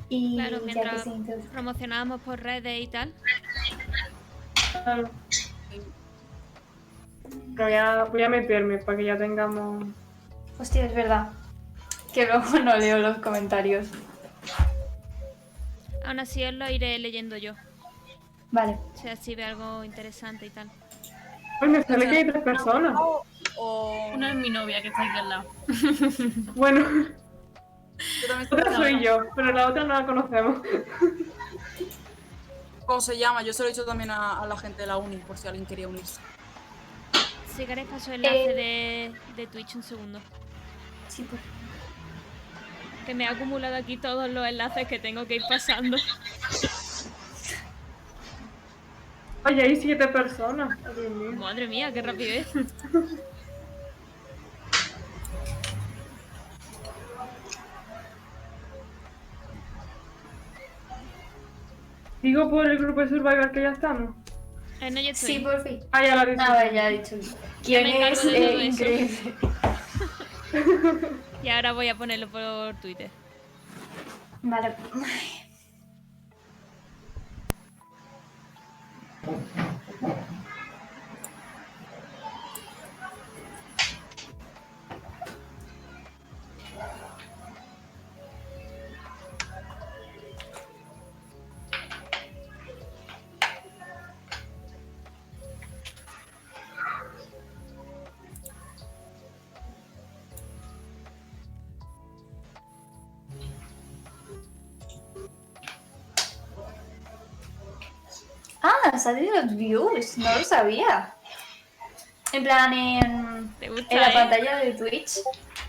Y Claro, ya que mientras se introduce. promocionábamos por redes y tal. Claro. Pero voy a meterme para que ya tengamos... Hostia, es verdad. Que luego no leo los comentarios. Aún así os lo iré leyendo yo. Vale. O sea, si ve algo interesante y tal. Pues me sale que hay 3 personas. O... Una es mi novia que está aquí al lado. Bueno, Yo también otra soy yo, pero la otra no la conocemos. ¿Cómo se llama? Yo se lo he dicho también a la gente de la uni, por si alguien quería unirse. Si queréis paso el enlace de Twitch un segundo. Sí, pues. Que me ha acumulado aquí todos los enlaces que tengo que ir pasando. Oye, hay 7 personas. Oh, Dios mío. Madre mía, qué rapidez. Digo por el grupo de Survivor que ya estamos. No, yo estoy. Sí, por fin. Ah, ya la dije. Ah, vale, ya he dicho. Ya me ¿Quién encargo es? de todo eso. Increíble. Y ahora voy a ponerlo por Twitter. Vale. Ah, han salido los views, no lo sabía. En plan, ¿Te gusta, en la pantalla de Twitch.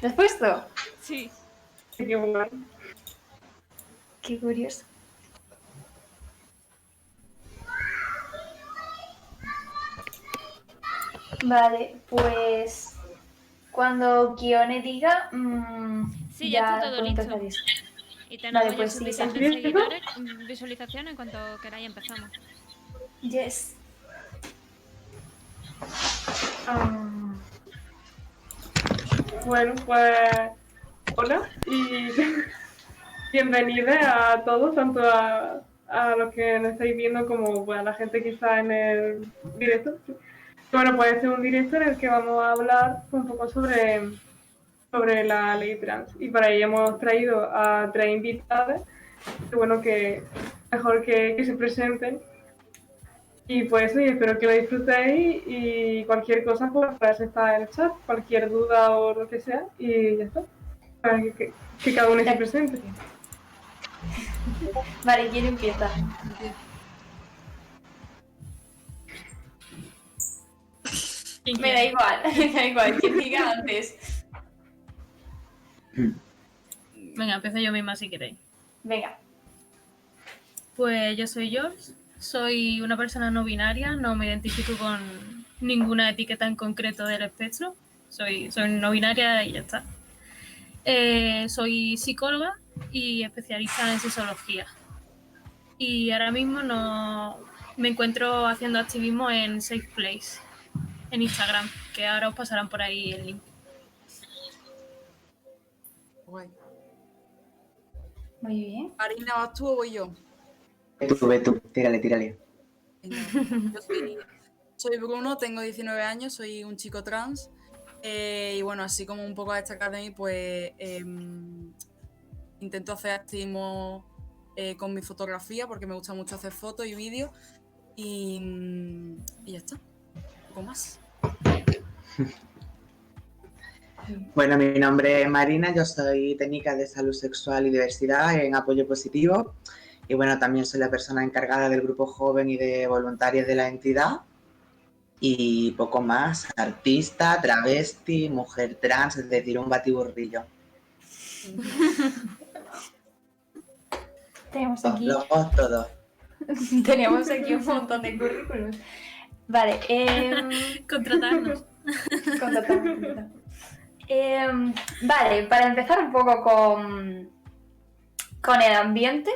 ¿Lo has puesto? Sí. Qué guay. Qué curioso. Vale, pues cuando Kione diga, Sí, ya está todo listo. empezaréis. Y tenemos Vale, ya pues sí, suficientes ¿sí? seguidores, visualizaciones. En cuanto queráis empezamos. Yes. Ah. Bueno, pues hola y bienvenidos a todos, tanto a los que nos estáis viendo como pues, a la gente que está en el directo. Bueno, pues este es un directo en el que vamos a hablar un poco sobre la ley trans y para ello hemos traído a 3 invitadas, que bueno, que mejor que se presenten. Y pues sí, espero que lo disfrutéis y cualquier cosa pues está en el chat, cualquier duda o lo que sea y ya está. Para que cada uno se presente. Vale, ¿quién empieza? Me da igual, me da igual, quien diga antes. Venga, empiezo yo misma si queréis. Venga. Pues yo soy George, soy una persona no binaria, no me identifico con ninguna etiqueta en concreto del espectro, soy no binaria y ya está. Soy psicóloga y especialista en sexología. Y ahora mismo me encuentro haciendo activismo en Safe Place, en Instagram, que ahora os pasarán por ahí el link. Guay. Muy bien. Marina, ¿vas tú o voy yo? Ve tú, tírale. Venga. Yo soy Bruno, tengo 19 años, soy un chico trans. Y bueno, así como un poco a destacar de mí, pues intento hacer activismo con mi fotografía porque me gusta mucho hacer fotos y vídeos. Y ya está. Un poco más. Bueno, mi nombre es Marina, yo soy técnica de salud sexual y diversidad en apoyo positivo. Y bueno, también soy la persona encargada del grupo joven y de voluntarios de la entidad. Y poco más, artista, travesti, mujer trans, es decir, un batiburrillo. Tenemos aquí, Todos. tenemos aquí un montón de currículums. Vale, Contratarnos. contratamos. Vale, para empezar un poco con el ambiente,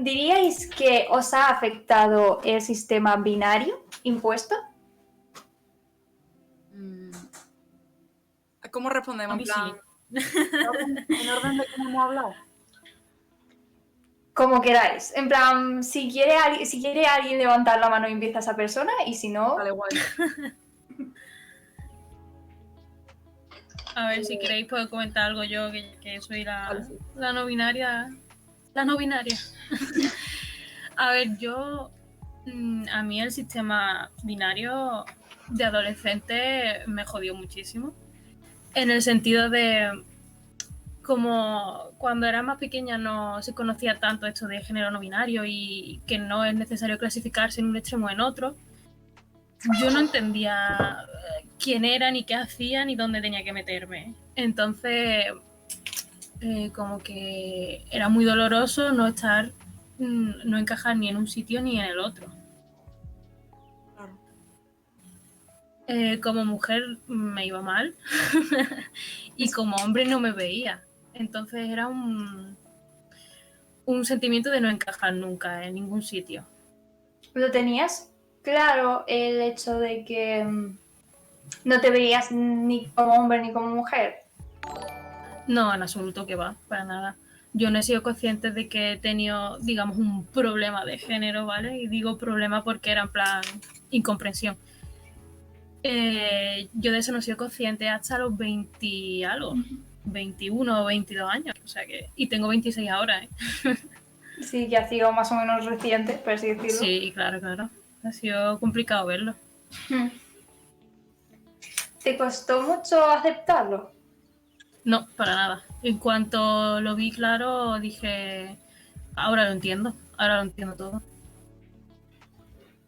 ¿diríais que os ha afectado el sistema binario impuesto? ¿Cómo respondemos? A mí En plan, sí. ¿en orden de cómo hemos hablado? como queráis. En plan, si quiere alguien levantar la mano y empieza esa persona, y si no, Vale, guay. A ver, si queréis puedo comentar algo yo, que soy Vale, sí. la no binaria. La no binaria. A ver, a mí el sistema binario de adolescente me jodió muchísimo. En el sentido de, como cuando era más pequeña no se conocía tanto esto de género no binario y que no es necesario clasificarse en un extremo o en otro, yo no entendía quién era, ni qué hacía, ni dónde tenía que meterme. Entonces, como que era muy doloroso no encajar ni en un sitio ni en el otro. Claro. Como mujer me iba mal y como hombre no me veía. Entonces era un sentimiento de no encajar nunca en ningún sitio. ¿lo tenías claro el hecho de que no te veías ni como hombre ni como mujer? No, en absoluto que va, para nada. Yo no he sido consciente de que he tenido, digamos, un problema de género, ¿vale? Y digo problema porque era en plan incomprensión. Yo de eso no he sido consciente hasta los 20 y algo, 21 o 22 años, o sea que, y tengo 26 ahora, ¿eh? Sí, que ha sido más o menos reciente, por así decirlo. Sí, claro. Ha sido complicado verlo. ¿Te costó mucho aceptarlo? No, para nada. En cuanto lo vi claro, dije, ahora lo entiendo todo.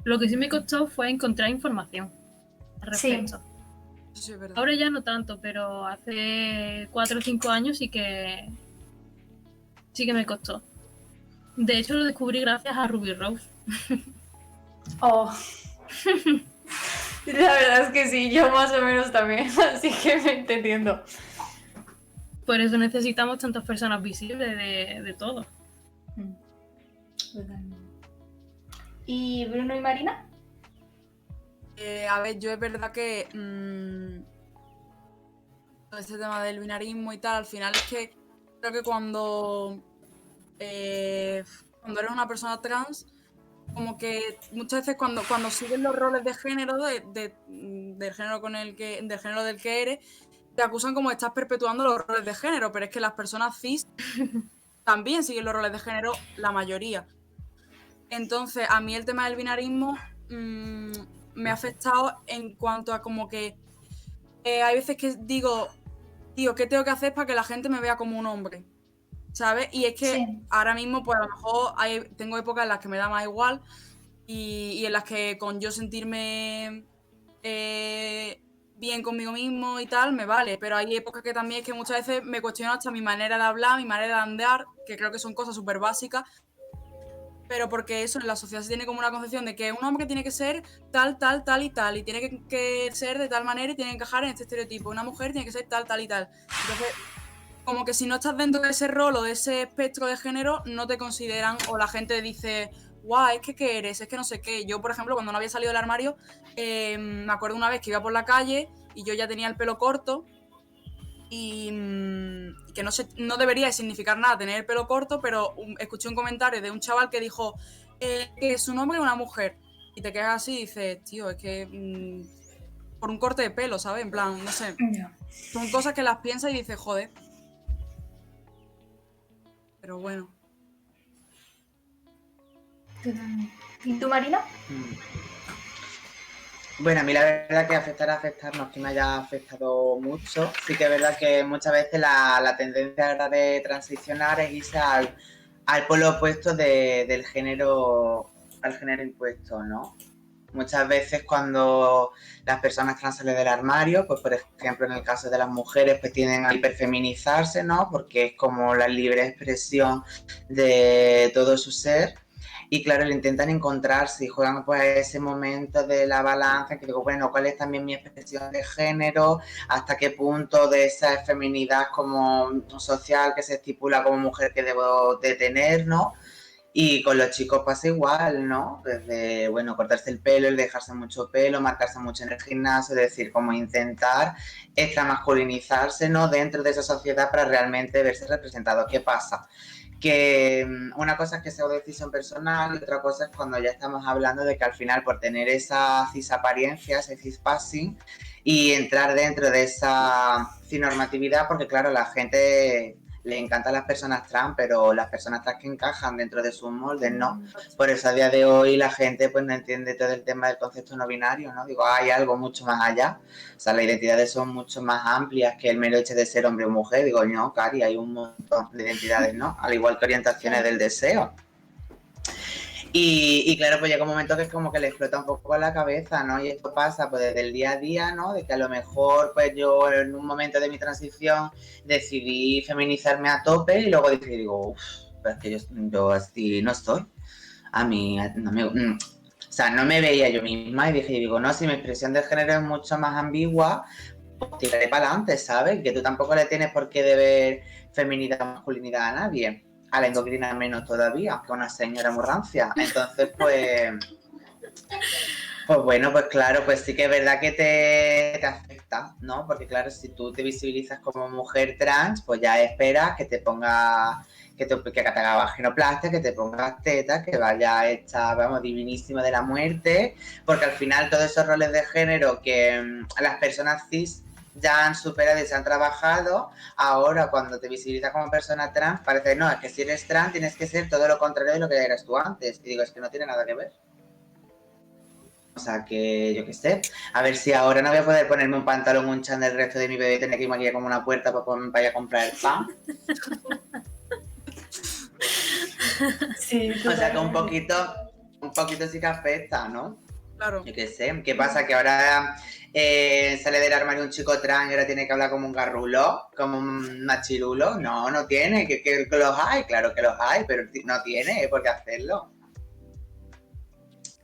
Lo que sí me costó fue encontrar información al respecto. Eso sí es verdad. Ahora ya no tanto, pero hace 4 o 5 años sí que me costó. De hecho, lo descubrí gracias a Ruby Rose. Oh. La verdad es que sí, yo más o menos también, así que me entiendo. Por eso necesitamos tantas personas visibles de todo. ¿Y Bruno y Marina? A ver, yo es verdad que todo este tema del binarismo y tal, al final es que creo que cuando eres una persona trans, como que muchas veces cuando siguen los roles de género del género del género del que eres, te acusan como de estás perpetuando los roles de género, pero es que las personas cis también siguen los roles de género, la mayoría. Entonces, a mí el tema del binarismo me ha afectado en cuanto a como que hay veces que digo, tío, ¿qué tengo que hacer para que la gente me vea como un hombre? ¿Sabes? Y es que Sí. ahora mismo, pues a lo mejor tengo épocas en las que me da más igual y en las que con yo sentirme bien conmigo mismo y tal, me vale. Pero hay épocas que también es que muchas veces me cuestiono hasta mi manera de hablar, mi manera de andar, que creo que son cosas súper básicas. Pero porque eso, en la sociedad se tiene como una concepción de que un hombre tiene que ser tal y tal, y tiene que ser de tal manera y tiene que encajar en este estereotipo. Una mujer tiene que ser tal y tal. Entonces, como que si no estás dentro de ese rol o de ese espectro de género, no te consideran, o la gente dice, guau, es que ¿qué eres? Es que no sé qué. Yo, por ejemplo, cuando no había salido del armario, me acuerdo una vez que iba por la calle y yo ya tenía el pelo corto y que no debería de significar nada tener el pelo corto, pero escuché un comentario de un chaval que dijo que es un hombre o una mujer. Y te quedas así y dices, tío, es que por un corte de pelo, ¿sabes? En plan, no sé. Son cosas que las piensas y dices, joder. Pero bueno. ¿Y tú, Marina? Bueno, a mí la verdad que afectar no es que me haya afectado mucho. Sí que es verdad que muchas veces la tendencia ahora de transicionar es irse al polo opuesto del género, al género impuesto, ¿no? Muchas veces cuando las personas trans salen del armario, pues por ejemplo en el caso de las mujeres, pues tienden a hiperfeminizarse, ¿no? Porque es como la libre expresión de todo su ser. Y claro, le intentan encontrarse y juegan pues ese momento de la balanza en que digo, bueno, ¿cuál es también mi expresión de género? ¿Hasta qué punto de esa feminidad como social que se estipula como mujer que debo de tener, ¿no? Y con los chicos pasa igual, ¿no? Desde, bueno, cortarse el pelo, el dejarse mucho pelo, marcarse mucho en el gimnasio, es decir, como intentar extramasculinizarse, ¿no? Dentro de esa sociedad para realmente verse representado. ¿Qué pasa? que una cosa es que sea decisión personal y otra cosa es cuando ya estamos hablando de que al final por tener esa cisapariencia, ese cispassing y entrar dentro de esa cinormatividad, porque claro, la gente le encantan las personas trans, pero las personas trans que encajan dentro de sus moldes, ¿no? Por eso a día de hoy la gente pues no entiende todo el tema del concepto no binario, ¿no? Digo, hay algo mucho más allá. O sea, las identidades son mucho más amplias que el mero hecho de ser hombre o mujer. Digo, no, Cari, hay un montón de identidades, ¿no? Al igual que orientaciones del deseo. Y claro, pues llega un momento que es como que le explota un poco la cabeza, ¿no? Y esto pasa pues desde el día a día, ¿no? De que a lo mejor pues yo en un momento de mi transición decidí feminizarme a tope y luego digo, uff, pero es que yo así no estoy. A mí no me... o sea, no me veía yo misma y digo, no, si mi expresión de género es mucho más ambigua, pues tiraré para adelante, ¿sabes? Que tú tampoco le tienes por qué deber feminidad o masculinidad a nadie. A la endocrina menos todavía, que una señora muy rancia. Entonces, pues bueno, pues claro, pues sí que es verdad que te afecta, ¿no? Porque claro, si tú te visibilizas como mujer trans, pues ya esperas que te ponga, que te haga vaginoplastia, que te pongas tetas, que vaya hecha, vamos, divinísima de la muerte, porque al final todos esos roles de género que las personas cis ya han superado y se han trabajado, ahora cuando te visibilizas como persona trans, parece, no, es que si eres trans tienes que ser todo lo contrario de lo que eras tú antes. Y digo, es que no tiene nada que ver. O sea, que yo qué sé, a ver si ahora no voy a poder ponerme un pantalón, un chándal el resto de mi bebé y tener que irme aquí como una puerta para ir a comprar el pan. Sí, O sea, que un poquito sí que afecta, ¿no? Claro. Yo qué sé, ¿qué pasa? Que ahora sale del armario un chico trans y ahora tiene que hablar como un garrulo, como un machirulo. No, no tiene, que los hay, claro que los hay, pero no tiene por qué hacerlo.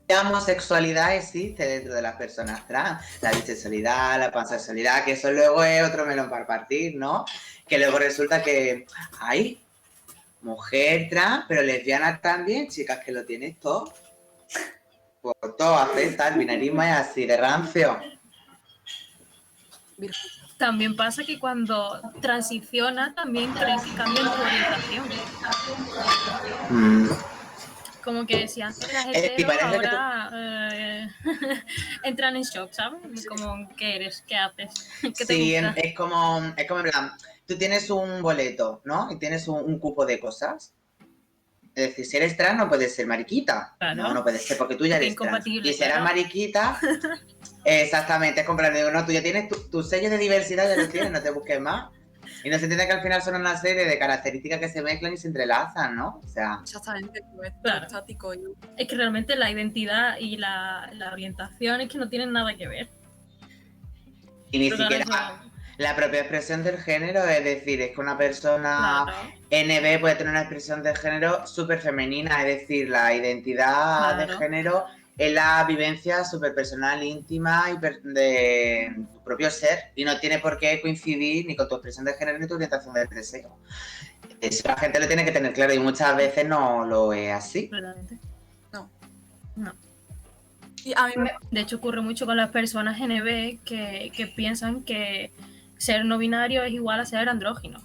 La homosexualidad existe dentro de las personas trans, la bisexualidad, la pansexualidad, que eso luego es otro melón para partir, ¿no? Que luego resulta que hay mujer trans, pero lesbiana también, chicas, que lo tienes todo. Pues todo afecta, el binarismo es así, de rancio. También pasa que cuando transiciona también creen que cambian tu orientación. Como que si antes eras Y hetero, parece que tú... ahora entran en shock, ¿sabes? Como, ¿qué eres? ¿Qué haces? ¿Qué te Sí, gusta? es como en plan, tú tienes un boleto, ¿no? Y tienes un cupo de cosas. Es decir, si eres trans no puedes ser mariquita. Claro. No puede ser porque tú ya Porque eres trans. incompatible, Y si eres claro. mariquita, exactamente, es comprar. Digo, no, tú ya tienes tu sello de diversidad, ya lo tienes, no te busques más. Y no se entiende que al final son una serie de características que se mezclan y se entrelazan, ¿no? O sea, Exactamente, pues, Claro. estático. Es que realmente la identidad y la orientación es que no tienen nada que ver. y ni Pero siquiera claro, la propia expresión del género, es decir, es que una persona Claro. NB puede tener una expresión de género súper femenina, es decir, la identidad de Claro. género es la vivencia súper personal, íntima y de tu propio ser y no tiene por qué coincidir ni con tu expresión de género ni tu orientación de deseo. Eso la gente lo tiene que tener claro y muchas veces no lo es así. Realmente. No. No. Y a mí De hecho, ocurre mucho con las personas NB que piensan que ser no binario es igual a ser andrógino.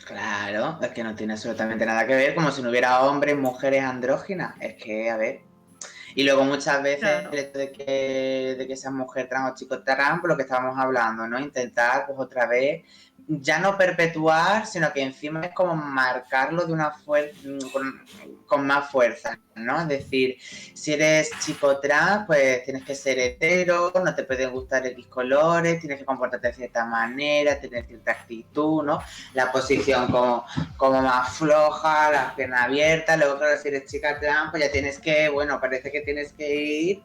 Claro, es que no tiene absolutamente nada que ver, como si no hubiera hombres, mujeres andróginas. Es que, a ver. Y luego muchas veces Claro. el hecho de que seas mujer trans o chico trans, por lo que estábamos hablando, ¿no? Intentar, pues otra vez, ya no perpetuar, sino que encima es como marcarlo de una con más fuerza, ¿no? Es decir, si eres chico trans, pues tienes que ser hetero, no te pueden gustar X colores, tienes que comportarte de cierta manera, tener cierta actitud, ¿no? La posición como más floja, las piernas abiertas, luego claro, si eres chica trans, pues ya tienes que, bueno, parece que tienes que ir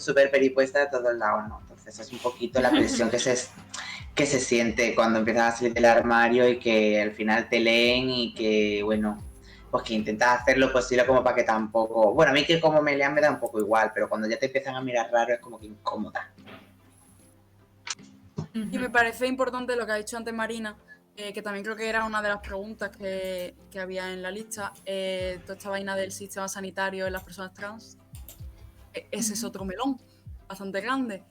súper peripuesta de todos lados, ¿no? Entonces es un poquito la presión que se siente cuando empiezas a salir del armario y que al final te leen y que, bueno, pues que intentas hacer lo posible como para que tampoco... Bueno, a mí que como me lean me da un poco igual, pero cuando ya te empiezan a mirar raro es como que incómoda. Y me parece importante lo que ha dicho antes Marina, que también creo que era una de las preguntas que había en la lista, toda esta vaina del sistema sanitario en las personas trans. Ese es otro melón bastante grande.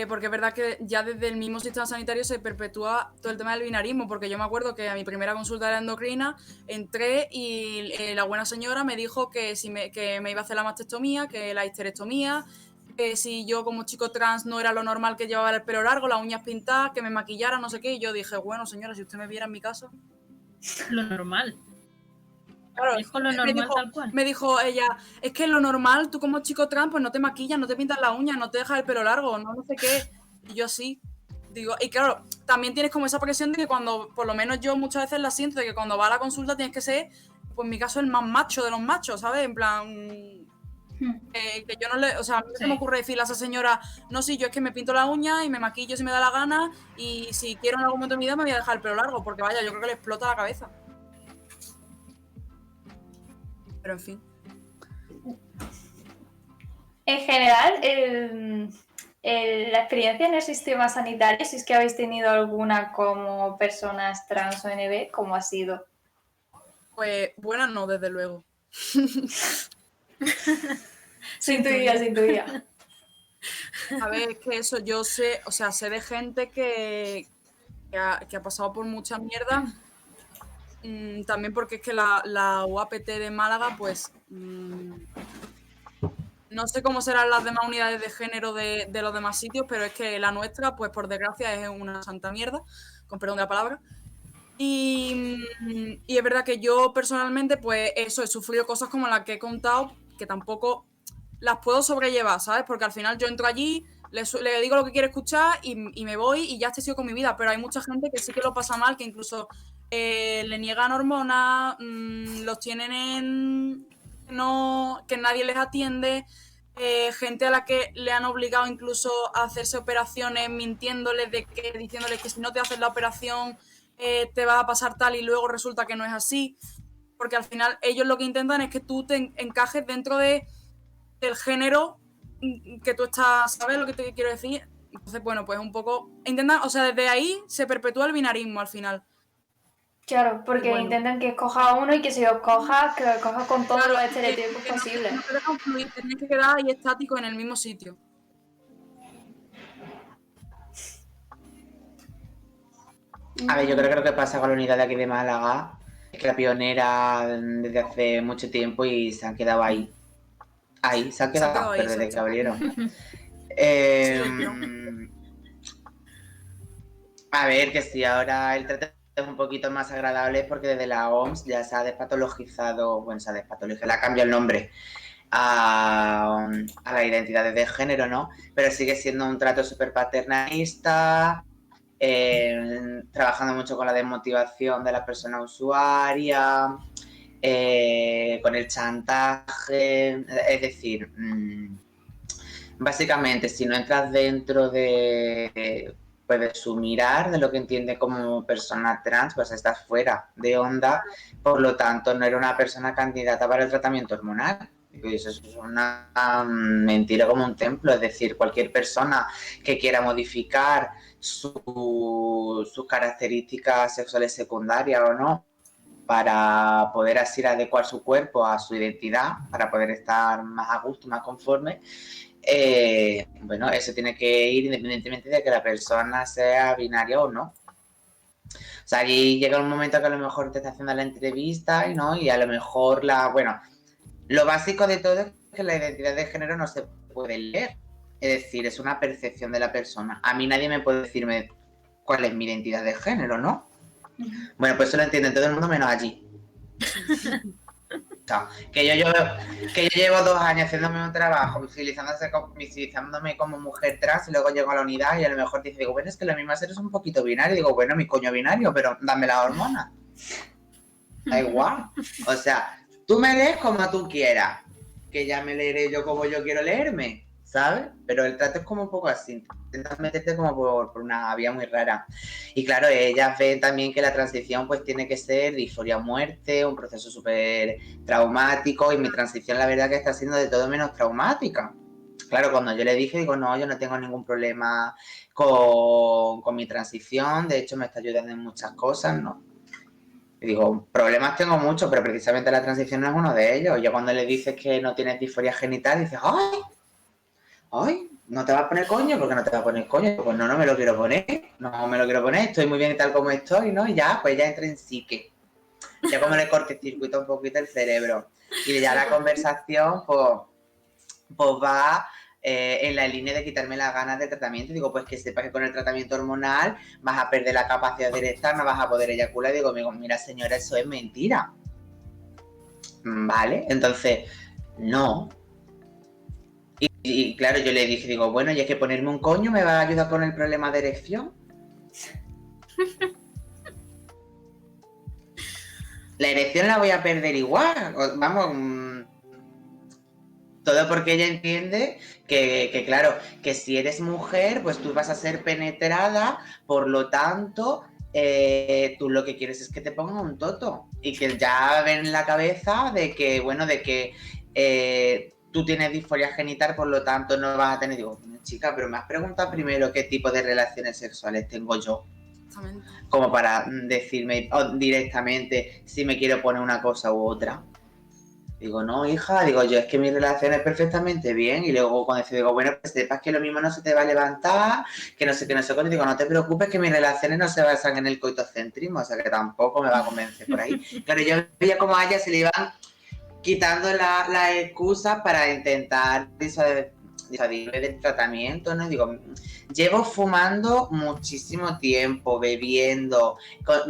Porque es verdad que ya desde el mismo sistema sanitario se perpetúa todo el tema del binarismo, porque yo me acuerdo que a mi primera consulta de la endocrina entré y la buena señora me dijo que, que me iba a hacer la mastectomía, que la histerectomía, que si yo como chico trans no era lo normal que llevaba el pelo largo, las uñas pintadas, que me maquillara, no sé qué, y yo dije, bueno señora, si usted me viera en mi caso... Lo normal. Claro, Dijo lo normal tal cual. me dijo ella, es que lo normal, tú como chico trans, pues no te maquillas, no te pintas las uñas, no te dejas el pelo largo, no sé qué. Y yo sí, digo, y claro, también tienes como esa presión de que cuando, por lo menos yo muchas veces la siento, de que cuando va a la consulta tienes que ser, pues en mi caso, el más macho de los machos, ¿sabes? En plan, que yo no le, o sea, a mí no se me ocurre decirle a esa señora, no, sí, yo es que me pinto la uña y me maquillo si me da la gana, y si quiero en algún momento de mi vida me voy a dejar el pelo largo, porque vaya, yo creo que le explota la cabeza. Pero en fin. En general, la experiencia en el sistema sanitario, si es que habéis tenido alguna como personas trans o NB, ¿cómo ha sido? Pues buena no, desde luego. Sin tu guía. A ver, es que eso, yo sé, o sea, sé de gente que ha pasado por mucha mierda. También porque es que la UAPT de Málaga, pues no sé cómo serán las demás unidades de género de los demás sitios, pero es que la nuestra, pues por desgracia, es una santa mierda, con perdón de la palabra. Y es verdad que yo personalmente, pues eso, he sufrido cosas como las que he contado, que tampoco las puedo sobrellevar, ¿sabes? Porque al final yo entro allí, le digo lo que quiere escuchar y me voy y ya estoy sigo con mi vida. Pero hay mucha gente que sí que lo pasa mal, que incluso le niegan hormonas, los tienen en... No, que nadie les atiende, gente a la que le han obligado incluso a hacerse operaciones mintiéndoles, diciéndoles que si no te haces la operación te va a pasar tal y luego resulta que no es así. Porque al final ellos lo que intentan es que tú te encajes dentro del género que tú estás, ¿sabes lo que te quiero decir? Entonces, bueno, pues un poco intentan, o sea, desde ahí se perpetúa el binarismo al final. Claro, porque bueno, intentan que escoja uno y que si lo coja, que lo escoja con todos los estereotipos posibles. No te dejan fluir, te tienes que quedar ahí estático en el mismo sitio. A ver, yo creo que lo que pasa con la unidad de aquí de Málaga es que la pionera desde hace mucho tiempo y se han quedado ahí. Ahí, se han quedado, pero desde que abrieron. A ver, que si ahora el trato es un poquito más agradable porque desde la OMS ya se ha despatologizado, bueno, se ha despatologizado, le ha cambiado el nombre a las identidades de género, ¿no? Pero sigue siendo un trato súper paternalista, trabajando mucho con la desmotivación de la persona usuaria, con el chantaje, es decir, básicamente si no entras dentro de su mirar, de lo que entiende como persona trans, pues estás fuera de onda, por lo tanto no era una persona candidata para el tratamiento hormonal. Y eso es una mentira como un templo, es decir, cualquier persona que quiera modificar sus características sexuales secundarias o no, para poder así adecuar su cuerpo a su identidad, para poder estar más a gusto, más conforme, bueno, eso tiene que ir independientemente de que la persona sea binaria o no. O sea, aquí llega un momento que a lo mejor te está haciendo la entrevista y a lo mejor bueno, lo básico de todo es que la identidad de género no se puede leer. Es decir, es una percepción de la persona. A mí nadie me puede decirme cuál es mi identidad de género, ¿no? Bueno, pues eso lo entiende todo el mundo menos allí. O sea, que yo llevo 2 años haciéndome un trabajo, visibilizándome como mujer trans y luego llego a la unidad y a lo mejor te digo, bueno, es que lo mismo eres un poquito binario. Y digo, bueno, mi coño binario, pero dame la hormona. Da igual. O sea, tú me lees como tú quieras, que ya me leeré yo como yo quiero leerme, ¿sabes? Pero el trato es como un poco así, intentas meterte como por una vía muy rara. Y claro, ellas ven también que la transición pues tiene que ser disforia o muerte, un proceso súper traumático, y mi transición la verdad que está siendo de todo menos traumática. Claro, cuando yo le dije, digo, no, yo no tengo ningún problema con mi transición, de hecho me está ayudando en muchas cosas, ¿no? Y digo, problemas tengo muchos, pero precisamente la transición no es uno de ellos. Yo cuando le dices que no tienes disforia genital, dices, ¡ay! ¿no te vas a poner coño? ¿Por qué no te vas a poner coño? Pues no me lo quiero poner, no me lo quiero poner, estoy muy bien tal como estoy, ¿no? Y ya, pues ya entra en psique. Ya como le cortocircuita un poquito el cerebro. Y ya la conversación, pues va en la línea de quitarme las ganas de tratamiento. Digo, pues que sepas que con el tratamiento hormonal vas a perder la capacidad de erectar, no vas a poder eyacular. Digo, mira señora, eso es mentira. Vale, entonces, no. Y claro, yo le dije, digo, bueno, y es que ponerme un coño me va a ayudar con el problema de erección. La erección la voy a perder igual. Vamos, todo porque ella entiende que, claro, que si eres mujer, pues tú vas a ser penetrada, por lo tanto, tú lo que quieres es que te pongan un toto. Y que ya ven en la cabeza de que, bueno, de que tú tienes disforia genital, por lo tanto no vas a tener... Digo, chica, pero me has preguntado primero qué tipo de relaciones sexuales tengo yo. Exactamente. Como para decirme directamente si me quiero poner una cosa u otra. Digo, no, hija, digo, yo es que mi relación es perfectamente bien. Y luego cuando digo, bueno, pues sepas que lo mismo no se te va a levantar, que no sé cuánto. Digo, no te preocupes, que mis relaciones no se basan en el coitocentrismo, o sea que tampoco me va a convencer por ahí. Claro, yo veía como a ella se le iban quitando las excusas para intentar disuadirme del tratamiento, ¿no? Digo, llevo fumando muchísimo tiempo, bebiendo,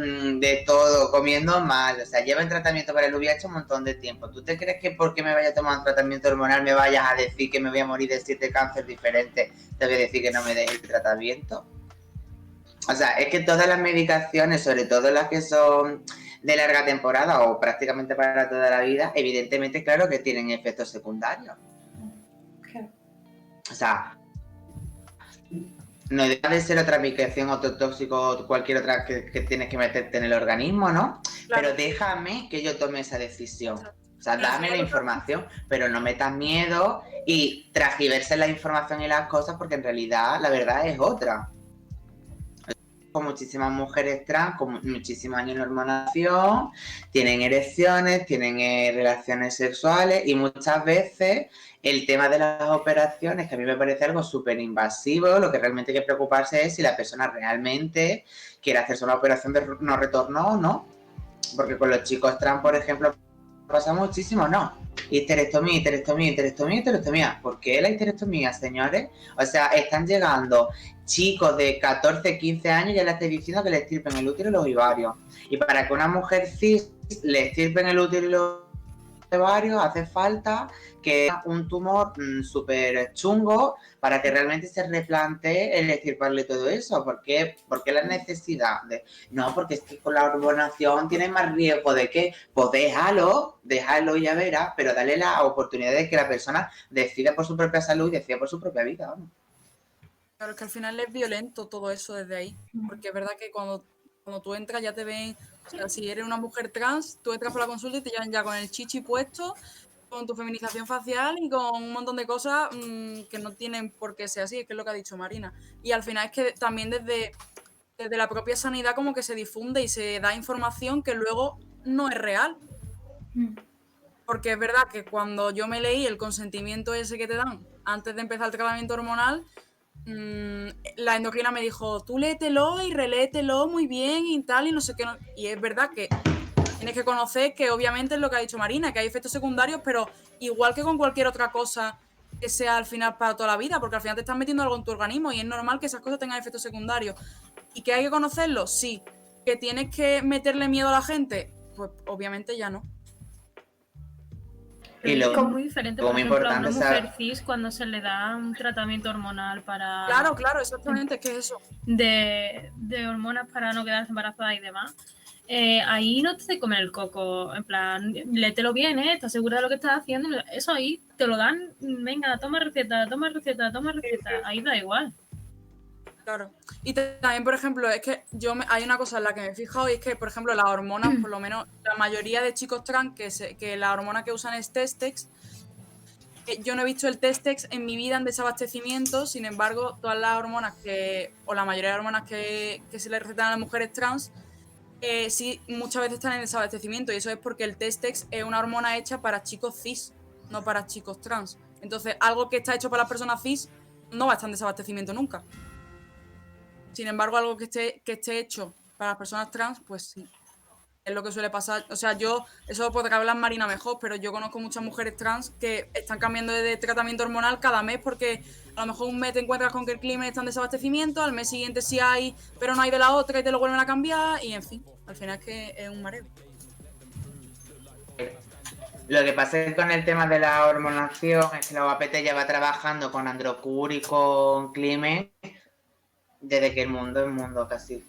de todo, comiendo mal, o sea, llevo en tratamiento para el VIH un montón de tiempo. ¿Tú te crees que porque me vaya a tomar un tratamiento hormonal me vayas a decir que me voy a morir de 7 cánceres diferentes? Te voy a decir que no me des el tratamiento. O sea, es que todas las medicaciones, sobre todo las que son de larga temporada o prácticamente para toda la vida, evidentemente, claro que tienen efectos secundarios. O sea, no deja de ser otra medicación, otro tóxico o cualquier otra que tienes que meterte en el organismo, ¿no? Claro. Pero déjame que yo tome esa decisión. O sea, dame la información, pero no metas miedo y transgiverses la información y las cosas, porque en realidad la verdad es otra. Con muchísimas mujeres trans, con muchísimos años de hormonación, tienen erecciones, tienen relaciones sexuales, y muchas veces el tema de las operaciones, que a mí me parece algo súper invasivo, lo que realmente hay que preocuparse es si la persona realmente quiere hacerse una operación de no retorno o no. Porque con los chicos trans, por ejemplo, pasa muchísimo, ¿no? Histerectomía. ¿Por qué la histerectomía, señores? O sea, están llegando chicos de 14, 15 años, ya le estoy diciendo que le extirpen el útero y los ovarios. Y para que una mujer cis le extirpen el útero y los ovarios, hace falta que un tumor súper chungo para que realmente se replantee el extirparle todo eso. ¿Por qué la necesidad de...? No, porque es que con la hormonación tiene más riesgo de que, pues déjalo y ya verás, pero dale la oportunidad de que la persona decida por su propia salud y decida por su propia vida, ¿no? Claro, es que al final es violento todo eso desde ahí, porque es verdad que cuando tú entras ya te ven, o sea, si eres una mujer trans, tú entras por la consulta y te llevan ya con el chichi puesto, con tu feminización facial y con un montón de cosas que no tienen por qué ser así, es que es lo que ha dicho Marina. Y al final es que también desde la propia sanidad como que se difunde y se da información que luego no es real. Porque es verdad que cuando yo me leí el consentimiento ese que te dan antes de empezar el tratamiento hormonal, la endocrina me dijo, tú léetelo y reléetelo muy bien y tal y no sé qué. Y es verdad que tienes que conocer que obviamente es lo que ha dicho Marina, que hay efectos secundarios, pero igual que con cualquier otra cosa que sea al final para toda la vida, porque al final te estás metiendo algo en tu organismo y es normal que esas cosas tengan efectos secundarios. ¿Y que hay que conocerlo? Sí. ¿Que tienes que meterle miedo a la gente? Pues obviamente ya no. Y es muy diferente, por ejemplo, a una mujer cis cuando se le da un tratamiento hormonal para... Claro, exactamente, es que es eso. De hormonas para no quedarse embarazada y demás. Ahí no te comen el coco, en plan, léetelo bien, ¿estás segura de lo que estás haciendo? Eso ahí te lo dan, venga, toma receta, ahí da igual. Claro. Y también, por ejemplo, es que hay una cosa en la que me he fijado y es que, por ejemplo, las hormonas, por lo menos la mayoría de chicos trans, que la hormona que usan es Testex. Yo no he visto el Testex en mi vida en desabastecimiento, sin embargo, todas las hormonas o la mayoría de hormonas que se le recetan a las mujeres trans, sí, muchas veces están en desabastecimiento, y eso es porque el Testex es una hormona hecha para chicos cis, no para chicos trans. Entonces, algo que está hecho para las personas cis no va a estar en desabastecimiento nunca. Sin embargo, algo que esté hecho para las personas trans, pues sí. Es lo que suele pasar. O sea, eso podrá hablar Marina mejor, pero yo conozco muchas mujeres trans que están cambiando de tratamiento hormonal cada mes porque a lo mejor un mes te encuentras con que el clima está en desabastecimiento, al mes siguiente sí hay, pero no hay de la otra y te lo vuelven a cambiar y en fin, al final es que es un mareo. Lo que pasa es que con el tema de la hormonación es que la UAPT lleva trabajando con Androcur y con Climen desde que el mundo es mundo casi.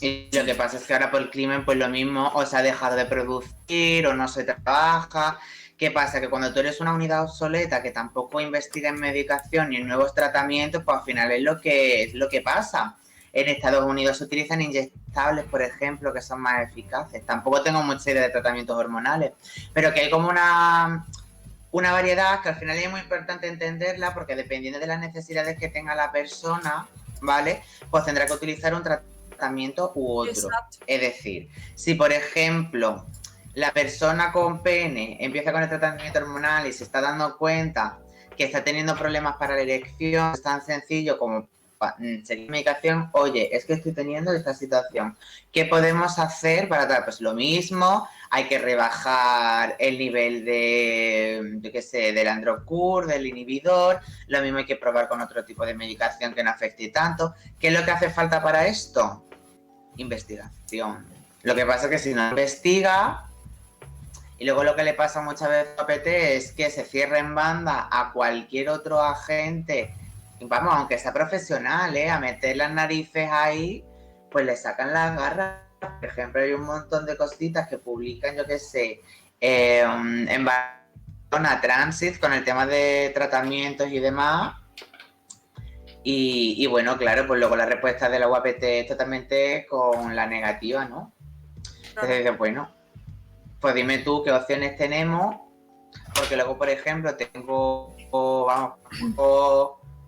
Y lo que pasa es que ahora por el Climen pues lo mismo o se ha dejado de producir o no se trabaja. ¿Qué pasa? Que cuando tú eres una unidad obsoleta que tampoco investiga en medicación ni en nuevos tratamientos, pues al final es lo que pasa. En Estados Unidos se utilizan inyectables, por ejemplo, que son más eficaces. Tampoco tengo mucha idea de tratamientos hormonales, pero que hay como una variedad que al final es muy importante entenderla porque dependiendo de las necesidades que tenga la persona, ¿vale? Pues tendrá que utilizar un tratamiento u otro. Exacto. Es decir, si por ejemplo la persona con pene empieza con el tratamiento hormonal y se está dando cuenta que está teniendo problemas para la erección, es tan sencillo como seguir medicación, oye, es que estoy teniendo esta situación. ¿Qué podemos hacer para tal? Pues lo mismo, hay que rebajar el nivel de, yo qué sé, del Androcur, del inhibidor, lo mismo hay que probar con otro tipo de medicación que no afecte tanto. ¿Qué es lo que hace falta para esto? Investigación. Lo que pasa es que si no investiga, y luego lo que le pasa muchas veces a PT es que se cierra en banda a cualquier otro agente, vamos, aunque sea profesional, a meter las narices ahí, pues le sacan las garras. Por ejemplo, hay un montón de cositas que publican, yo qué sé, en Barcelona Transit con el tema de tratamientos y demás. Y bueno, claro, pues luego la respuesta de la UAPT es totalmente con la negativa, ¿no? Entonces dices, bueno, pues dime tú qué opciones tenemos, porque luego, por ejemplo, tengo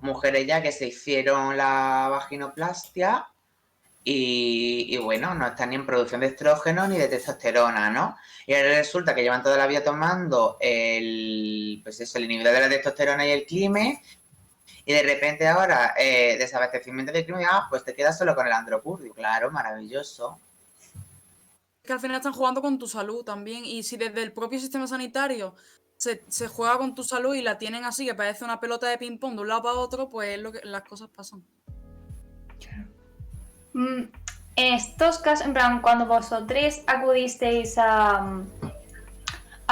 mujeres ya que se hicieron la vaginoplastia y bueno, no están ni en producción de estrógeno ni de testosterona, ¿no? Y ahora resulta que llevan toda la vida tomando el inhibidor de la testosterona y el Climen y de repente ahora desabastecimiento de Climen, pues te quedas solo con el Androcur. Claro, maravilloso. Que al final están jugando con tu salud también. Y si desde el propio sistema sanitario se juega con tu salud y la tienen así, que parece una pelota de ping-pong de un lado para otro, pues es lo que las cosas pasan. En estos casos, en plan, cuando vosotros acudisteis a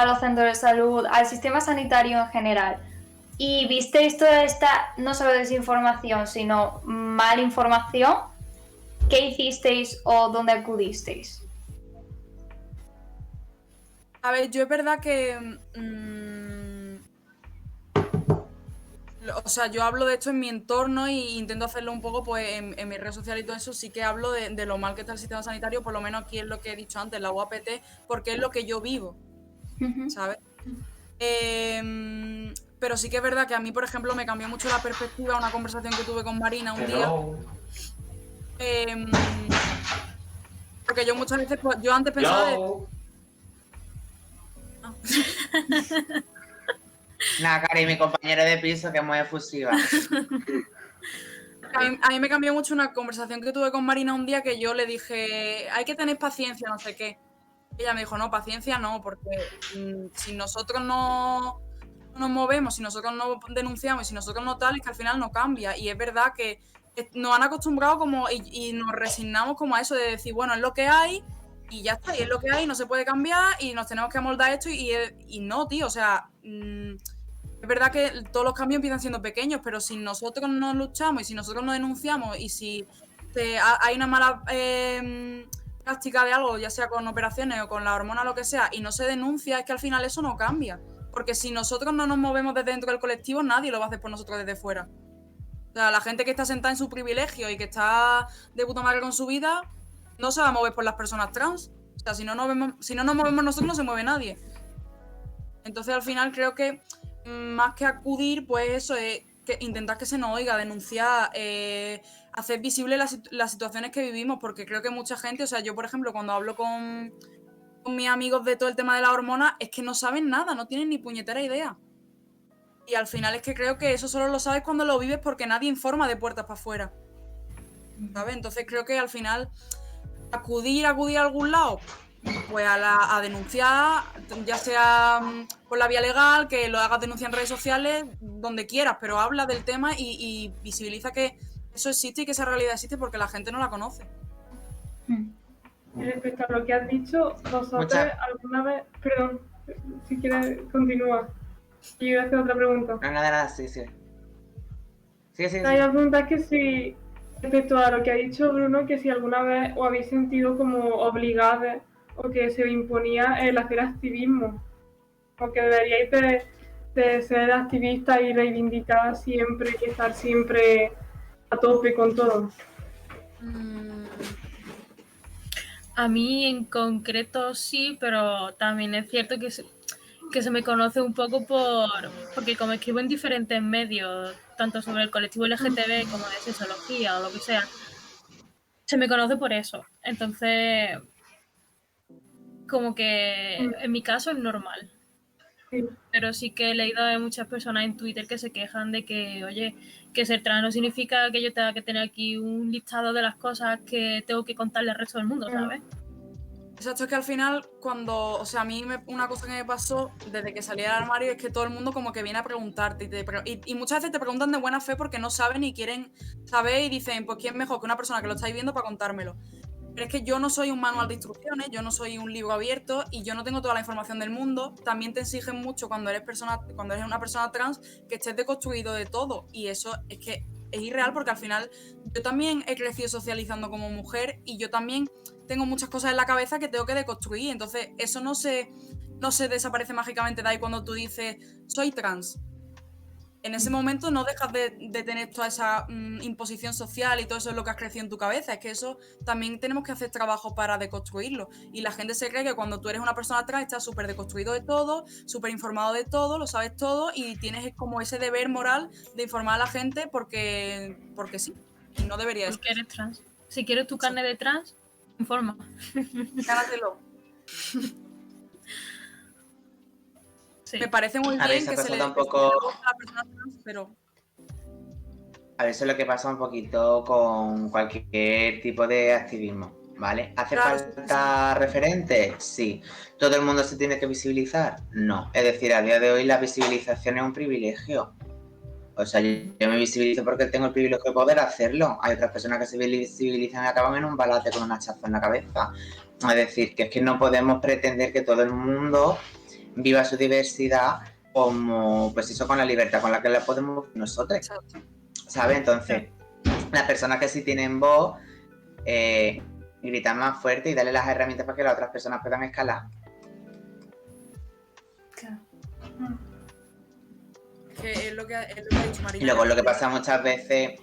los centros de salud, al sistema sanitario en general, y visteis toda esta, no solo desinformación, sino mala información, ¿qué hicisteis o dónde acudisteis? A ver, yo es verdad que... o sea, yo hablo de esto en mi entorno e intento hacerlo un poco pues en mi red social y todo eso. Sí que hablo de lo mal que está el sistema sanitario, por lo menos aquí es lo que he dicho antes, la UAPT, porque es lo que yo vivo, ¿sabes? Pero sí que es verdad que a mí, por ejemplo, me cambió mucho la perspectiva una conversación que tuve con Marina un día. Porque yo muchas veces, pues, yo antes pensaba Nada, Cari, mi compañero de piso que es muy efusiva. A mí me cambió mucho una conversación que tuve con Marina un día que yo le dije, hay que tener paciencia, no sé qué. Ella me dijo, no, paciencia no, porque si nosotros no nos movemos, si nosotros no denunciamos, si nosotros no tal, es que al final no cambia. Y es verdad que nos han acostumbrado como y nos resignamos como a eso de decir, bueno, es lo que hay y ya está, y es lo que hay, no se puede cambiar y nos tenemos que amoldar esto y no, tío, o sea... es verdad que todos los cambios empiezan siendo pequeños, pero si nosotros no luchamos y si nosotros no denunciamos y si hay una mala práctica de algo, ya sea con operaciones o con la hormona o lo que sea, y no se denuncia, es que al final eso no cambia. Porque si nosotros no nos movemos desde dentro del colectivo, nadie lo va a hacer por nosotros desde fuera. O sea, la gente que está sentada en su privilegio y que está de puta madre con su vida, no se va a mover por las personas trans. O sea, si no nos movemos nosotros, no se mueve nadie. Entonces, al final, creo que más que acudir, pues eso es que intentar que se nos oiga, denunciar, hacer visible las situaciones que vivimos, porque creo que mucha gente, o sea, yo por ejemplo cuando hablo con mis amigos de todo el tema de la hormona, es que no saben nada, no tienen ni puñetera idea. Y al final es que creo que eso solo lo sabes cuando lo vives porque nadie informa de puertas para afuera. ¿Sabes? Entonces creo que al final acudir a algún lado, pues a denunciar, ya sea por la vía legal, que lo hagas denunciar en redes sociales, donde quieras, pero habla del tema y visibiliza que eso existe y que esa realidad existe porque la gente no la conoce. Y respecto a lo que has dicho, vosotros alguna vez, perdón, si quieres continúa. Y yo voy a hacer otra pregunta. No, nada, sí. La pregunta es que si, respecto a lo que ha dicho Bruno, que si alguna vez os habéis sentido como obligados o que se os imponía el hacer activismo, o que deberíais de ser activistas y reivindicar siempre y estar siempre a tope con todo. A mí en concreto sí, pero también es cierto que se me conoce un poco porque como escribo en diferentes medios, tanto sobre el colectivo LGTB como de sexología o lo que sea, se me conoce por eso. Entonces, como que en mi caso es normal. Sí. Pero sí que he leído de muchas personas en Twitter que se quejan de que, oye, que ser trans no significa que yo tenga que tener aquí un listado de las cosas que tengo que contarle al resto del mundo, ¿sabes? Exacto, es que al final o sea, a mí una cosa que me pasó desde que salí del armario es que todo el mundo como que viene a preguntarte y muchas veces te preguntan de buena fe porque no saben y quieren saber y dicen, pues ¿quién mejor que una persona que lo estáis viendo para contármelo? Pero es que yo no soy un manual de instrucciones, yo no soy un libro abierto y yo no tengo toda la información del mundo. También te exigen mucho cuando eres una persona trans que estés deconstruido de todo y eso es que es irreal porque al final yo también he crecido socializando como mujer y yo también tengo muchas cosas en la cabeza que tengo que deconstruir. Entonces eso no se desaparece mágicamente de ahí cuando tú dices soy trans. En ese momento no dejas de tener toda esa imposición social y todo eso es lo que has crecido en tu cabeza. Es que eso también tenemos que hacer trabajo para deconstruirlo. Y la gente se cree que cuando tú eres una persona trans estás súper deconstruido de todo, súper informado de todo, lo sabes todo y tienes como ese deber moral de informar a la gente porque sí. Y no debería ser. Porque eres trans. Si quieres tu carne de trans, informa. Gánatelo. Sí. Me parece muy A ver, bien se que se le pasa un poco... a la persona trans, pero... A ver, eso es lo que pasa un poquito con cualquier tipo de activismo, ¿vale? ¿Hace Claro, falta referentes? Sí. ¿Todo el mundo se tiene que visibilizar? No. Es decir, a día de hoy la visibilización es un privilegio. O sea, yo me visibilizo porque tengo el privilegio de poder hacerlo. Hay otras personas que se visibilizan y acaban en un balate con un hachazo en la cabeza. Es decir, que es que no podemos pretender que todo el mundo viva su diversidad como, pues eso, con la libertad con la que la podemos nosotros. ¿Sabes? Entonces, las personas que sí tienen voz, gritan más fuerte y darle las herramientas para que las otras personas puedan escalar. Claro. Que es lo que ha dicho Marina. Y luego lo que pasa muchas veces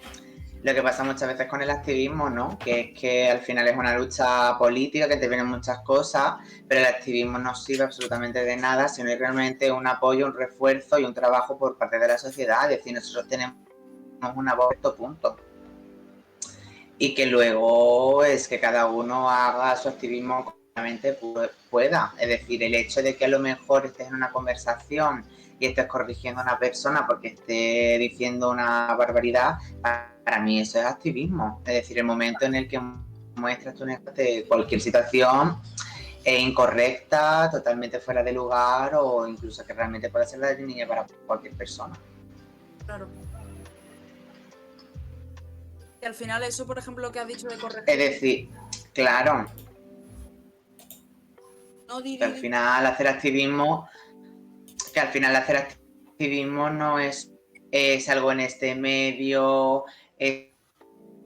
con el activismo, ¿no? Que es que al final es una lucha política, que te vienen muchas cosas, pero el activismo no sirve absolutamente de nada si no hay realmente un apoyo, un refuerzo y un trabajo por parte de la sociedad. Es decir, nosotros tenemos una voz, punto. Y que luego es que cada uno haga su activismo como realmente pueda. Es decir, el hecho de que a lo mejor estés en una conversación y estés corrigiendo a una persona porque esté diciendo una barbaridad, para mí eso es activismo. Es decir, el momento en el que muestras tu de cualquier situación incorrecta, totalmente fuera de lugar o incluso que realmente pueda ser la de niña para cualquier persona. Claro. Y al final eso, por ejemplo, lo que has dicho de corregir... Es decir, claro, No, que al final hacer activismo no es algo en este medio,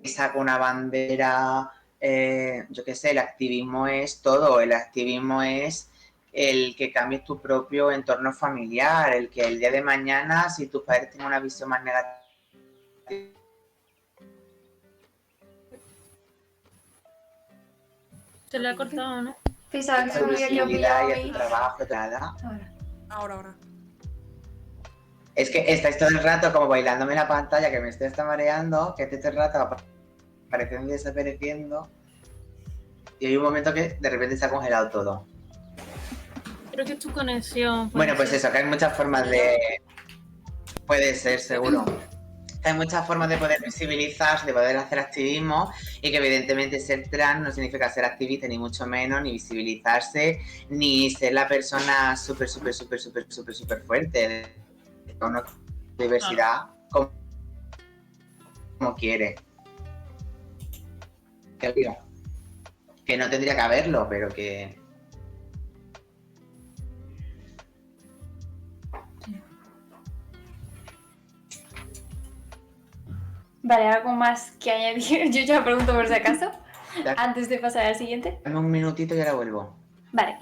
saco una bandera, yo qué sé, el activismo es todo, el activismo es el que cambies tu propio entorno familiar, el que el día de mañana, si tus padres tienen una visión más negativa, Se le ha cortado, ¿no? Pensaba que se tu me había quedado visibilidad pillado y a tu ahí. trabajo, nada. Ahora. Es que estáis todo el rato como bailándome en la pantalla, que me estoy hasta mareando, que todo el rato apareciendo y desapareciendo. Y hay un momento que de repente se ha congelado todo. Creo que es tu conexión. Bueno, pues eso, que hay muchas formas de... Puede ser, seguro. Hay muchas formas de poder visibilizar, de poder hacer activismo y que evidentemente ser trans no significa ser activista ni mucho menos, ni visibilizarse, ni ser la persona súper fuerte con una diversidad como quiere. Que no tendría que haberlo, pero que... Vale, ¿algo más que añadir? Yo ya pregunto por si acaso, Ya. antes de pasar al siguiente. Dame un minutito y ahora vuelvo. Vale.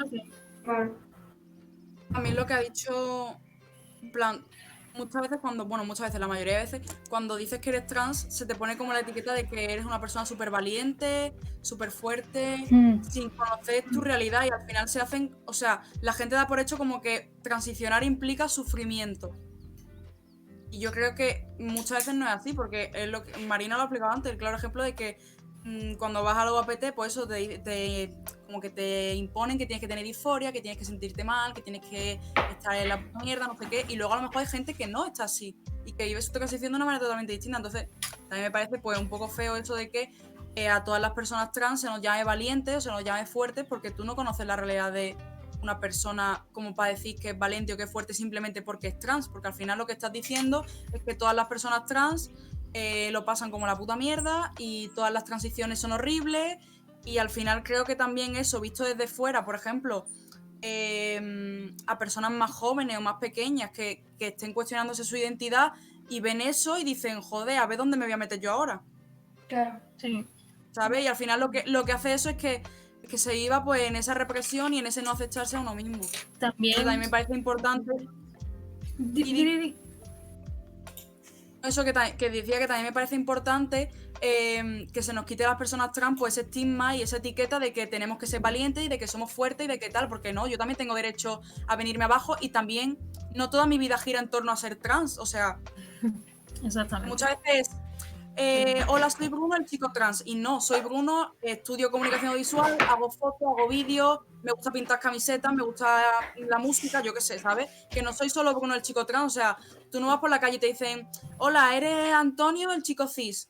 Vale. A mí lo que ha dicho, en plan, muchas veces, la mayoría de veces, cuando dices que eres trans, se te pone como la etiqueta de que eres una persona súper valiente, súper fuerte, sin conocer tu realidad, y al final se hacen, o sea, la gente da por hecho como que transicionar implica sufrimiento. Y yo creo que muchas veces no es así, porque es lo que Marina lo ha explicado antes, el claro ejemplo de que cuando vas a la UAPT, pues eso como que te imponen que tienes que tener disforia, que tienes que sentirte mal, que tienes que estar en la puta mierda, no sé qué, y luego a lo mejor hay gente que no está así y que vive su transición de una manera totalmente distinta. Entonces, también me parece pues un poco feo eso de que a todas las personas trans se nos llame valientes o se nos llame fuertes, porque tú no conoces la realidad de una persona como para decir que es valiente o que es fuerte simplemente porque es trans, porque al final lo que estás diciendo es que todas las personas trans lo pasan como la puta mierda y todas las transiciones son horribles, y al final creo que también eso, visto desde fuera, por ejemplo, a personas más jóvenes o más pequeñas que estén cuestionándose su identidad y ven eso y dicen, joder, a ver dónde me voy a meter yo ahora, Claro. Sí. ¿sabes? Y al final lo que hace eso es que se iba pues en esa represión y en ese no aceptarse a uno mismo. También. Entonces, a mí me parece importante Di. eso que decía, que también me parece importante que se nos quite a las personas trans pues ese estigma y esa etiqueta de que tenemos que ser valientes y de que somos fuertes y de que tal, porque no, yo también tengo derecho a venirme abajo, y también no toda mi vida gira en torno a ser trans, o sea, Exactamente. muchas veces hola, soy Bruno, el chico trans, y no, soy Bruno, estudio comunicación visual, hago fotos, hago vídeos, me gusta pintar camisetas, me gusta la música, yo qué sé, ¿sabes? Que no soy solo Bruno, el chico trans, o sea, tú no vas por la calle y te dicen, hola, ¿eres Antonio, el chico cis?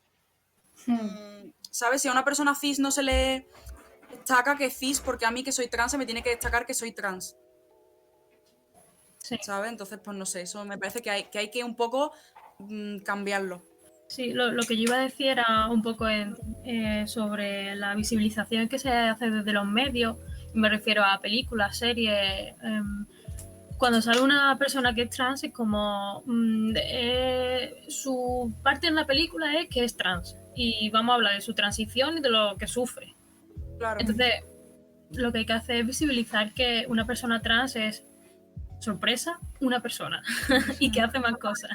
¿Sabes? Si a una persona cis no se le destaca que es cis, porque a mí que soy trans se me tiene que destacar que soy trans. Sí. ¿Sabes? Entonces, pues no sé, eso me parece que hay que un poco cambiarlo. Sí, lo que yo iba a decir era un poco sobre la visibilización que se hace desde los medios. Me refiero a películas, series. Cuando sale una persona que es trans, es como su parte en la película es que es trans, y vamos a hablar de su transición y de lo que sufre. Claro. Entonces, lo que hay que hacer es visibilizar que una persona trans es, sorpresa, una persona y que hace más cosas.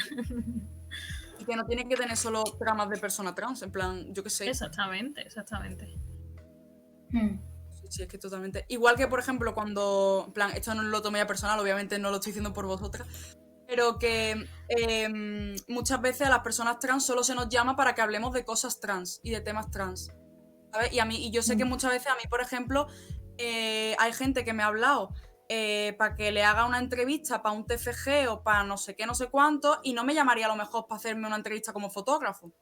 Y que no tiene que tener solo tramas de persona trans, en plan, yo qué sé. Exactamente. Sí, es que totalmente. Igual que, por ejemplo, cuando, en plan, esto no lo tomé a personal, obviamente no lo estoy diciendo por vosotras, pero que muchas veces a las personas trans solo se nos llama para que hablemos de cosas trans y de temas trans, ¿sabes? Y yo sé que muchas veces a mí, por ejemplo, hay gente que me ha hablado para que le haga una entrevista para un TFG o para no sé qué, no sé cuánto, y no me llamaría a lo mejor para hacerme una entrevista como fotógrafo,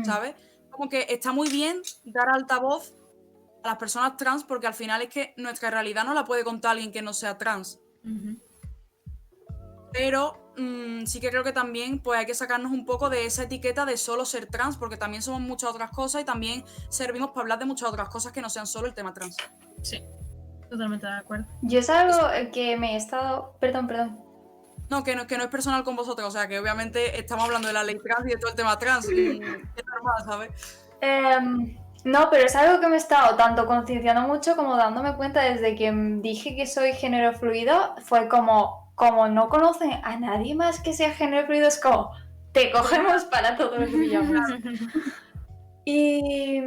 ¿sabes? Como que está muy bien dar altavoz a las personas trans, porque al final es que nuestra realidad no la puede contar alguien que no sea trans. Pero sí que creo que también pues hay que sacarnos un poco de esa etiqueta de solo ser trans, porque también somos muchas otras cosas y también servimos para hablar de muchas otras cosas que no sean solo el tema trans. Sí, totalmente de acuerdo. Yo es algo que me he estado... Perdón. No, que no es personal con vosotros, o sea, que obviamente estamos hablando de la ley trans y de todo el tema trans, es normal, ¿sabes? No, pero es algo que me he estado tanto concienciando mucho como dándome cuenta desde que dije que soy género fluido. Fue como no conocen a nadie más que sea género fluido, es como, te cogemos para todo lo que pillamos. Y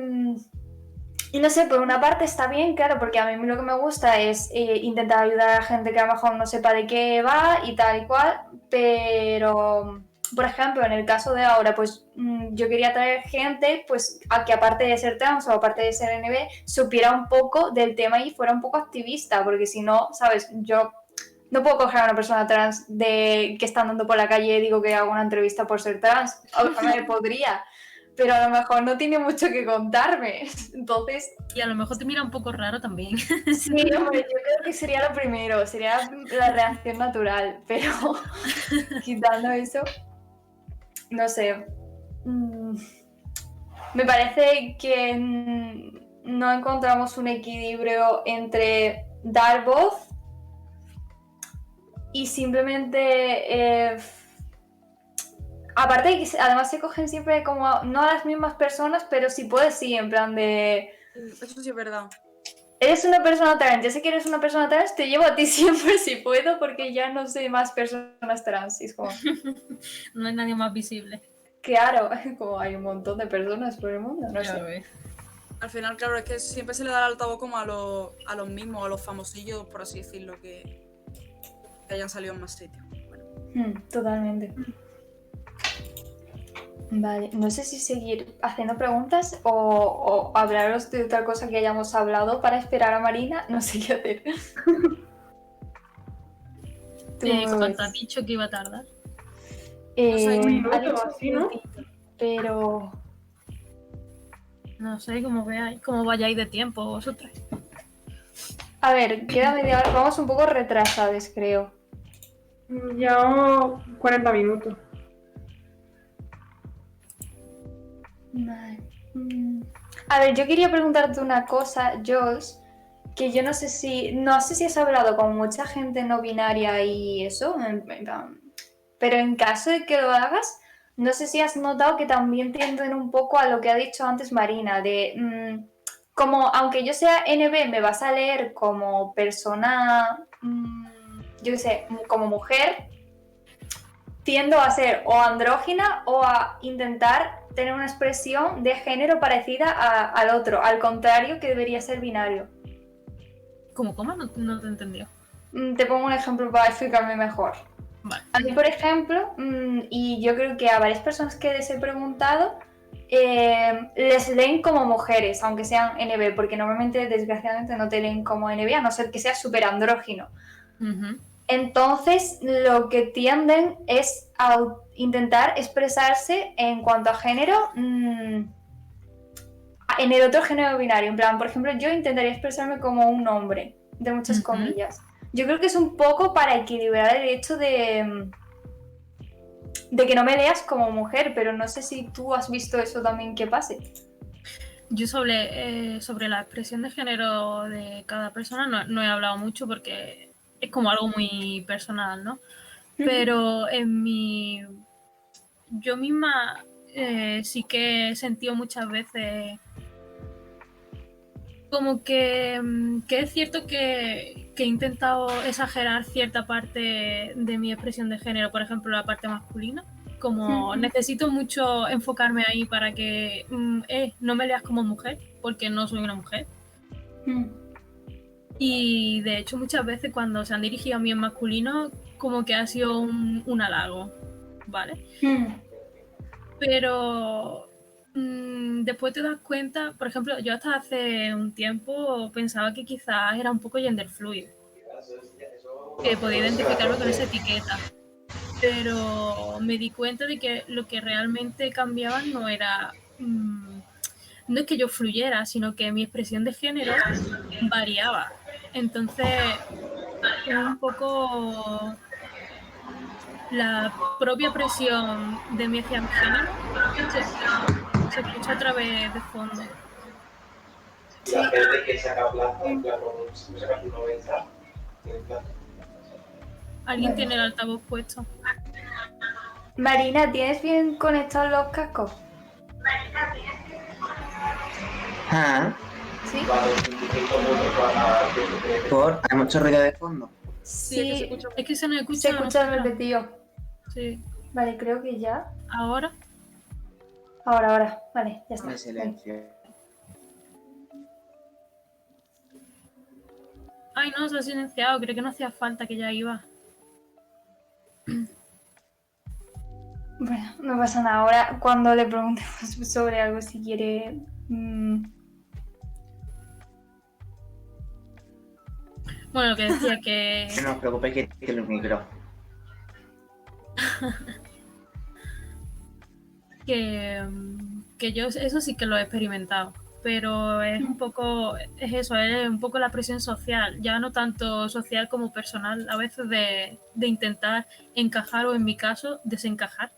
no sé, por una parte está bien, claro, porque a mí lo que me gusta es intentar ayudar a la gente que a lo mejor no sepa de qué va y tal y cual, pero... Por ejemplo, en el caso de ahora, pues yo quería traer gente pues a que aparte de ser trans o aparte de ser NB, supiera un poco del tema y fuera un poco activista, porque si no, ¿sabes? Yo no puedo coger a una persona trans que está andando por la calle y digo que hago una entrevista por ser trans. A lo mejor podría, pero a lo mejor no tiene mucho que contarme. Entonces, Y a lo mejor te mira un poco raro también. sí, hombre, yo creo que sería lo primero, sería la reacción natural, pero quitando eso, no sé. Me parece que no encontramos un equilibrio entre dar voz y simplemente... aparte de que además se cogen siempre como, no a las mismas personas, pero si puedes, sí, en plan de... Eso sí es verdad. Eres una persona trans, ya sé que eres una persona trans, te llevo a ti siempre si puedo, porque ya no sé más personas trans. Y es como, No hay nadie más visible. claro, como hay un montón de personas por el mundo, no Ya sé. ves. Al final, claro, es que siempre se le da el altavoz como a los mismos, a los famosillos, por así decirlo, que hayan salido en más sitios. Bueno. Totalmente. Vale, no sé si seguir haciendo preguntas o hablaros de otra cosa que hayamos hablado para esperar a Marina, no sé qué hacer. Tú me ¿Cuánto ves. has dicho que iba a tardar? No sé, un minuto ha dicho o así, ¿no? un minutito, pero No sé, como veáis, cómo vayáis de tiempo vosotros. a ver, queda media hora, vamos un poco retrasados, creo. Llevamos 40 minutos. Vale. A ver, yo quería preguntarte una cosa, Jules, que yo no sé si has hablado con mucha gente no binaria y eso, pero en caso de que lo hagas, no sé si has notado que también tienden un poco a lo que ha dicho antes Marina, de como aunque yo sea NB, me vas a leer como persona, yo qué sé, como mujer, tiendo a ser o andrógina o a intentar tener una expresión de género parecida al otro, al contrario que debería ser binario. ¿Cómo? No te he entendido. Te pongo un ejemplo para explicarme mejor. Vale. A mí, por ejemplo, y yo creo que a varias personas que les he preguntado, les leen como mujeres, aunque sean NB, porque normalmente, desgraciadamente, no te leen como NB, a no ser que seas súper andrógino. Ujú. Entonces, lo que tienden es a intentar expresarse en cuanto a género en el otro género binario. En plan, por ejemplo, yo intentaría expresarme como un hombre, de muchas Ujú. comillas. Yo creo que es un poco para equilibrar el hecho de que no me leas como mujer, pero no sé si tú has visto eso también que pase. Yo sobre la expresión de género de cada persona no he hablado mucho porque es como algo muy personal, ¿no? Pero yo misma sí que he sentido muchas veces como que es cierto que he intentado exagerar cierta parte de mi expresión de género, por ejemplo la parte masculina, como necesito mucho enfocarme ahí para que no me leas como mujer, porque no soy una mujer. Y de hecho muchas veces cuando se han dirigido a mí en masculino, como que ha sido un halago, ¿vale? Pero después te das cuenta, por ejemplo, yo hasta hace un tiempo pensaba que quizás era un poco gender fluid, que podía identificarlo con esa etiqueta, pero me di cuenta de que lo que realmente cambiaba no era, no es que yo fluyera, sino que mi expresión de género variaba. Entonces, es un poco la propia presión de mi hacia mi género se escucha a través de fondo. La gente que saca plato, se saca tu 90, tiene plato. ¿Alguien tiene el altavoz puesto? Marina, ¿tienes bien conectados los cascos? Ah, Sí. ¿hay mucho ruido de fondo? Sí, Es que se nos escucha. se escucha nosotros. repetido. Sí. Vale, creo que ya. Ahora. Ahora. Vale, ya está. En silencio. Ay, no, se ha silenciado. Creo que no hacía falta, que ya iba. Bueno, no pasa nada. Ahora, cuando le preguntemos sobre algo, si quiere. Bueno, lo que decía que... No os preocupéis que tiene un micro. que yo eso sí que lo he experimentado, pero es un poco, es eso, es un poco la presión social, ya no tanto social como personal, a veces de intentar encajar o en mi caso desencajar,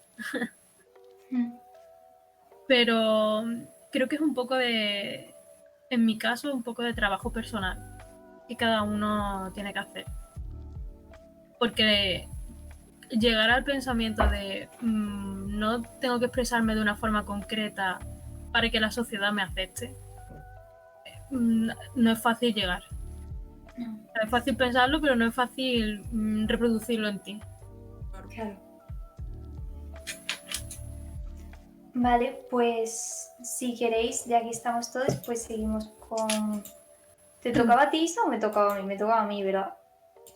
pero creo que es un poco de, en mi caso, un poco de trabajo personal que cada uno tiene que hacer, porque llegar al pensamiento de no tengo que expresarme de una forma concreta para que la sociedad me acepte, no es fácil llegar. Es fácil pensarlo, pero no es fácil reproducirlo en ti. Claro. Vale, pues si queréis, ya que estamos todos, pues seguimos con... ¿Te tocaba a ti, Isa, o me tocaba a mí? Me tocaba a mí, ¿verdad?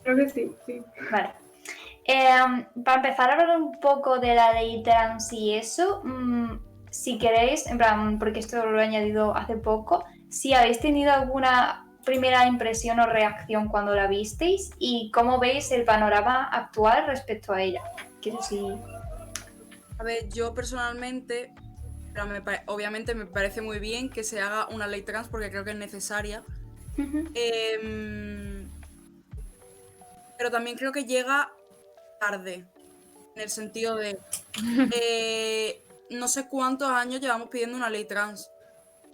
Creo que sí, sí. Vale. Para empezar a hablar un poco de la ley trans y eso, si queréis, en plan, porque esto lo he añadido hace poco, si habéis tenido alguna primera impresión o reacción cuando la visteis y cómo veis el panorama actual respecto a ella. Quiero sí. A ver, yo personalmente, pero obviamente me parece muy bien que se haga una ley trans porque creo que es necesaria. Pero también creo que llega tarde, en el sentido de no sé cuántos años llevamos pidiendo una ley trans.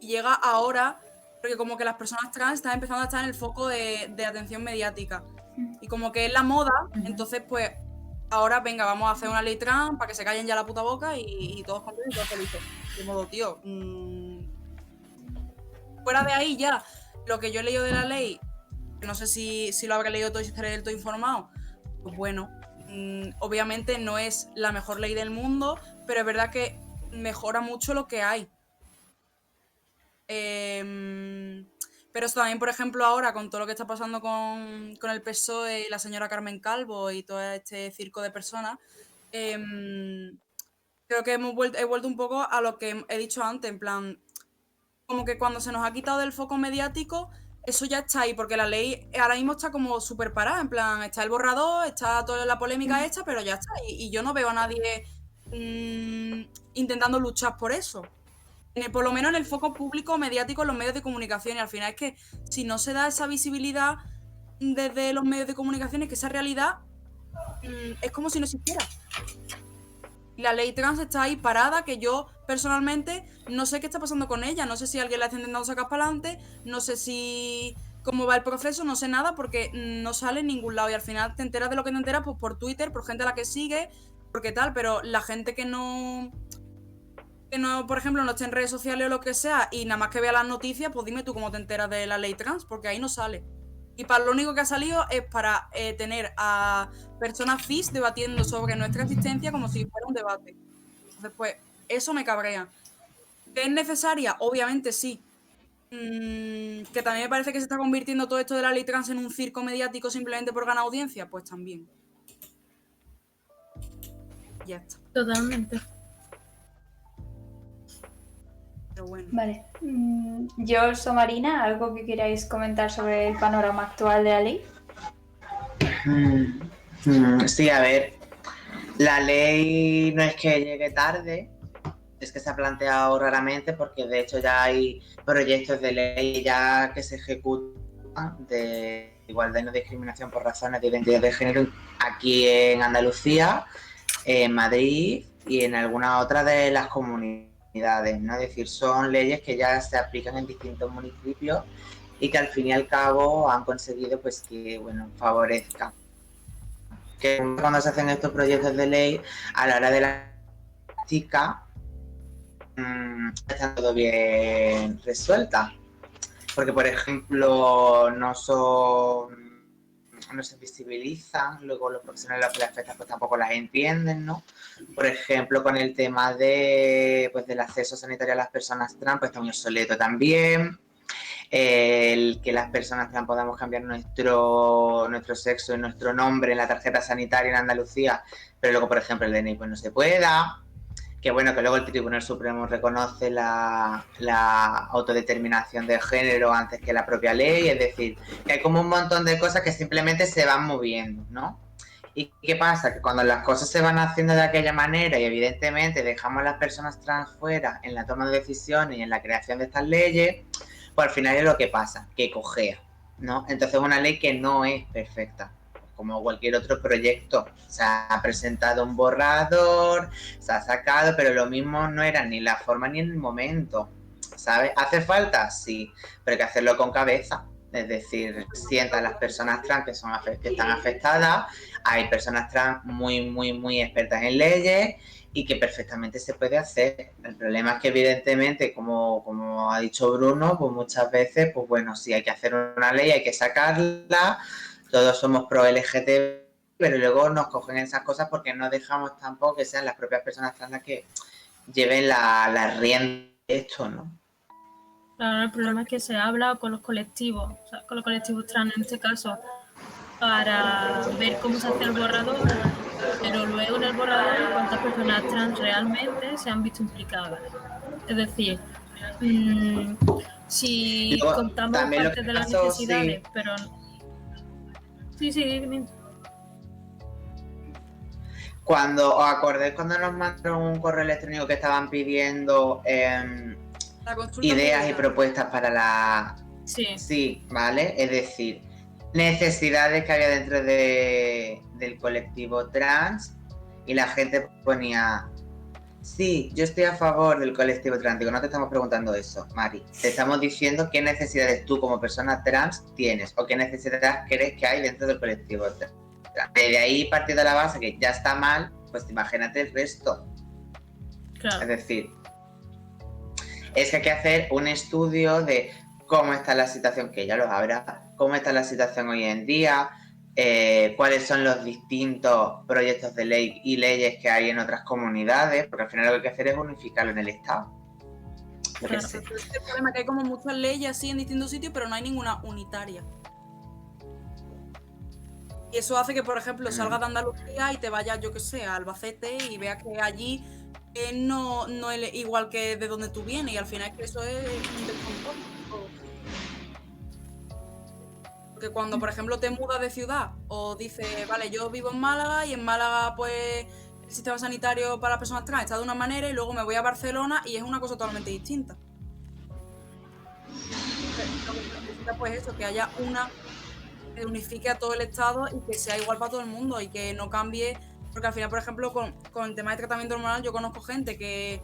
Y llega ahora, porque como que las personas trans están empezando a estar en el foco de atención mediática. Y como que es la moda, entonces pues ahora venga, vamos a hacer una ley trans para que se callen ya la puta boca y todos contentos y todos felices. De modo, tío, fuera de ahí ya, lo que yo he leído de la ley, no sé si lo habré leído todo y estaré del todo informado, pues bueno, obviamente no es la mejor ley del mundo, pero es verdad que mejora mucho lo que hay. Pero eso también, por ejemplo, ahora con todo lo que está pasando con el PSOE y la señora Carmen Calvo y todo este circo de personas, creo que he vuelto un poco a lo que he dicho antes, en plan, como que cuando se nos ha quitado del foco mediático, eso ya está ahí, porque la ley ahora mismo está como súper parada, en plan, está el borrador, está toda la polémica hecha, pero ya está, y yo no veo a nadie intentando luchar por eso. Por lo menos en el foco público mediático en los medios de comunicación, y al final es que si no se da esa visibilidad desde los medios de comunicación, es que esa realidad es como si no existiera. La ley trans está ahí parada, que yo personalmente no sé qué está pasando con ella, no sé si alguien la está intentando sacar para adelante, no sé si cómo va el proceso, no sé nada porque no sale en ningún lado y al final te enteras de lo que te enteras pues por Twitter, por gente a la que sigue, porque tal, pero la gente que no, por ejemplo, no esté en redes sociales o lo que sea y nada más que vea las noticias, pues dime tú cómo te enteras de la ley trans, porque ahí no sale. Y para lo único que ha salido es para tener a personas cis debatiendo sobre nuestra existencia como si fuera un debate. Entonces, pues, eso me cabrea. ¿Que es necesaria? Obviamente sí. Que también me parece que se está convirtiendo todo esto de la ley trans en un circo mediático simplemente por ganar audiencia, pues también. Ya está. Totalmente. Pero bueno. Vale. George o Marina, ¿algo que queráis comentar sobre el panorama actual de la ley? Sí, a ver, la ley no es que llegue tarde, es que se ha planteado raramente porque de hecho ya hay proyectos de ley ya que se ejecutan de igualdad y no discriminación por razones de identidad de género aquí en Andalucía, en Madrid y en alguna otra de las comunidades, ¿no? Es decir, son leyes que ya se aplican en distintos municipios y que al fin y al cabo han conseguido pues que, bueno, favorezcan. Que cuando se hacen estos proyectos de ley, a la hora de la práctica, está todo bien resuelta. Porque, por ejemplo, no se visibilizan, luego los profesionales a los que les afecta pues tampoco las entienden, ¿no? Por ejemplo, con el tema del acceso sanitario a las personas trans, pues está muy obsoleto también. El que las personas trans podamos cambiar nuestro sexo y nuestro nombre en la tarjeta sanitaria en Andalucía, pero luego, por ejemplo, el DNI pues no se pueda, que bueno, que luego el Tribunal Supremo reconoce la autodeterminación de género antes que la propia ley, es decir, que hay como un montón de cosas que simplemente se van moviendo, ¿no? ¿Y qué pasa? Que cuando las cosas se van haciendo de aquella manera y evidentemente dejamos a las personas trans fuera en la toma de decisiones y en la creación de estas leyes, pues al final es lo que pasa, que cojea, ¿no? Entonces es una ley que no es perfecta, como cualquier otro proyecto. Se ha presentado un borrador, se ha sacado, pero lo mismo no era ni la forma ni el momento, ¿sabes? ¿Hace falta? Sí, pero hay que hacerlo con cabeza. Es decir, sientan las personas trans que están afectadas, hay personas trans muy expertas en leyes y que perfectamente se puede hacer. El problema es que evidentemente, como ha dicho Bruno, pues muchas veces, pues bueno, sí hay que hacer una ley, hay que sacarla, todos somos pro LGTB, pero luego nos cogen esas cosas porque no dejamos tampoco que sean las propias personas trans las que lleven la rienda de esto, ¿no? Claro, el problema es que se habla con los colectivos, o sea, con los colectivos trans en este caso, para ver cómo se hace el borrador, pero luego en el borrador cuántas personas trans realmente se han visto implicadas. Es decir, si Luego, contamos también lo parte que de las pasó, necesidades, sí. pero... Sí, dime. Cuando os acordáis cuando nos mandaron un correo electrónico que estaban pidiendo La consulta ideas y pública. propuestas para la... Sí. Sí, ¿vale? Es decir, necesidades que había dentro del colectivo trans y la gente ponía, sí, yo estoy a favor del colectivo trans. Digo, no te estamos preguntando eso, Mari. Te estamos diciendo qué necesidades tú como persona trans tienes o qué necesidades crees que hay dentro del colectivo trans. De ahí, partiendo de la base que ya está mal, pues imagínate el resto. Claro. Es decir, es que hay que hacer un estudio de cómo está la situación, que ya lo habrá, cómo está la situación hoy en día, cuáles son los distintos proyectos de ley y leyes que hay en otras comunidades, porque al final lo que hay que hacer es unificarlo en el Estado. Yo qué sé. Pero el problema es que hay como muchas leyes así en distintos sitios, pero no hay ninguna unitaria. Y eso hace que, por ejemplo, salgas de Andalucía y te vayas, yo qué sé, a Albacete y veas que allí no es igual que de donde tú vienes, y al final es que eso es un descontrol. Porque cuando, por ejemplo, te mudas de ciudad o dices, vale, yo vivo en Málaga y en Málaga, pues, el sistema sanitario para las personas trans está de una manera y luego me voy a Barcelona y es una cosa totalmente distinta. Lo que se necesita, pues, eso, que haya una que unifique a todo el Estado y que sea igual para todo el mundo y que no cambie, porque al final, por ejemplo, con el tema de tratamiento hormonal, yo conozco gente que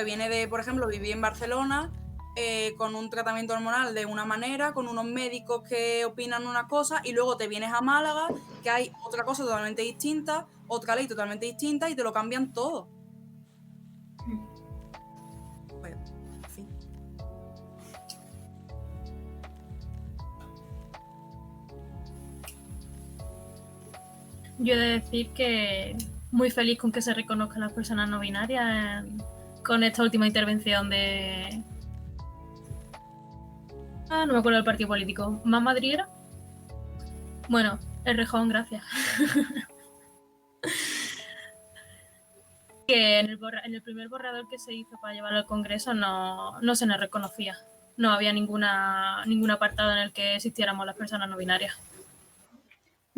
viene de, por ejemplo, vivir en Barcelona con un tratamiento hormonal de una manera, con unos médicos que opinan una cosa, y luego te vienes a Málaga, que hay otra cosa totalmente distinta, otra ley totalmente distinta, y te lo cambian todo. Bueno, en fin. Yo he de decir que muy feliz con que se reconozcan las personas no binarias con esta última intervención de... no me acuerdo del partido político. ¿Más Madrid era? Bueno, el Rejón, gracias. Que en el primer borrador que se hizo para llevarlo al Congreso no se nos reconocía. No había ningún apartado en el que existiéramos las personas no binarias.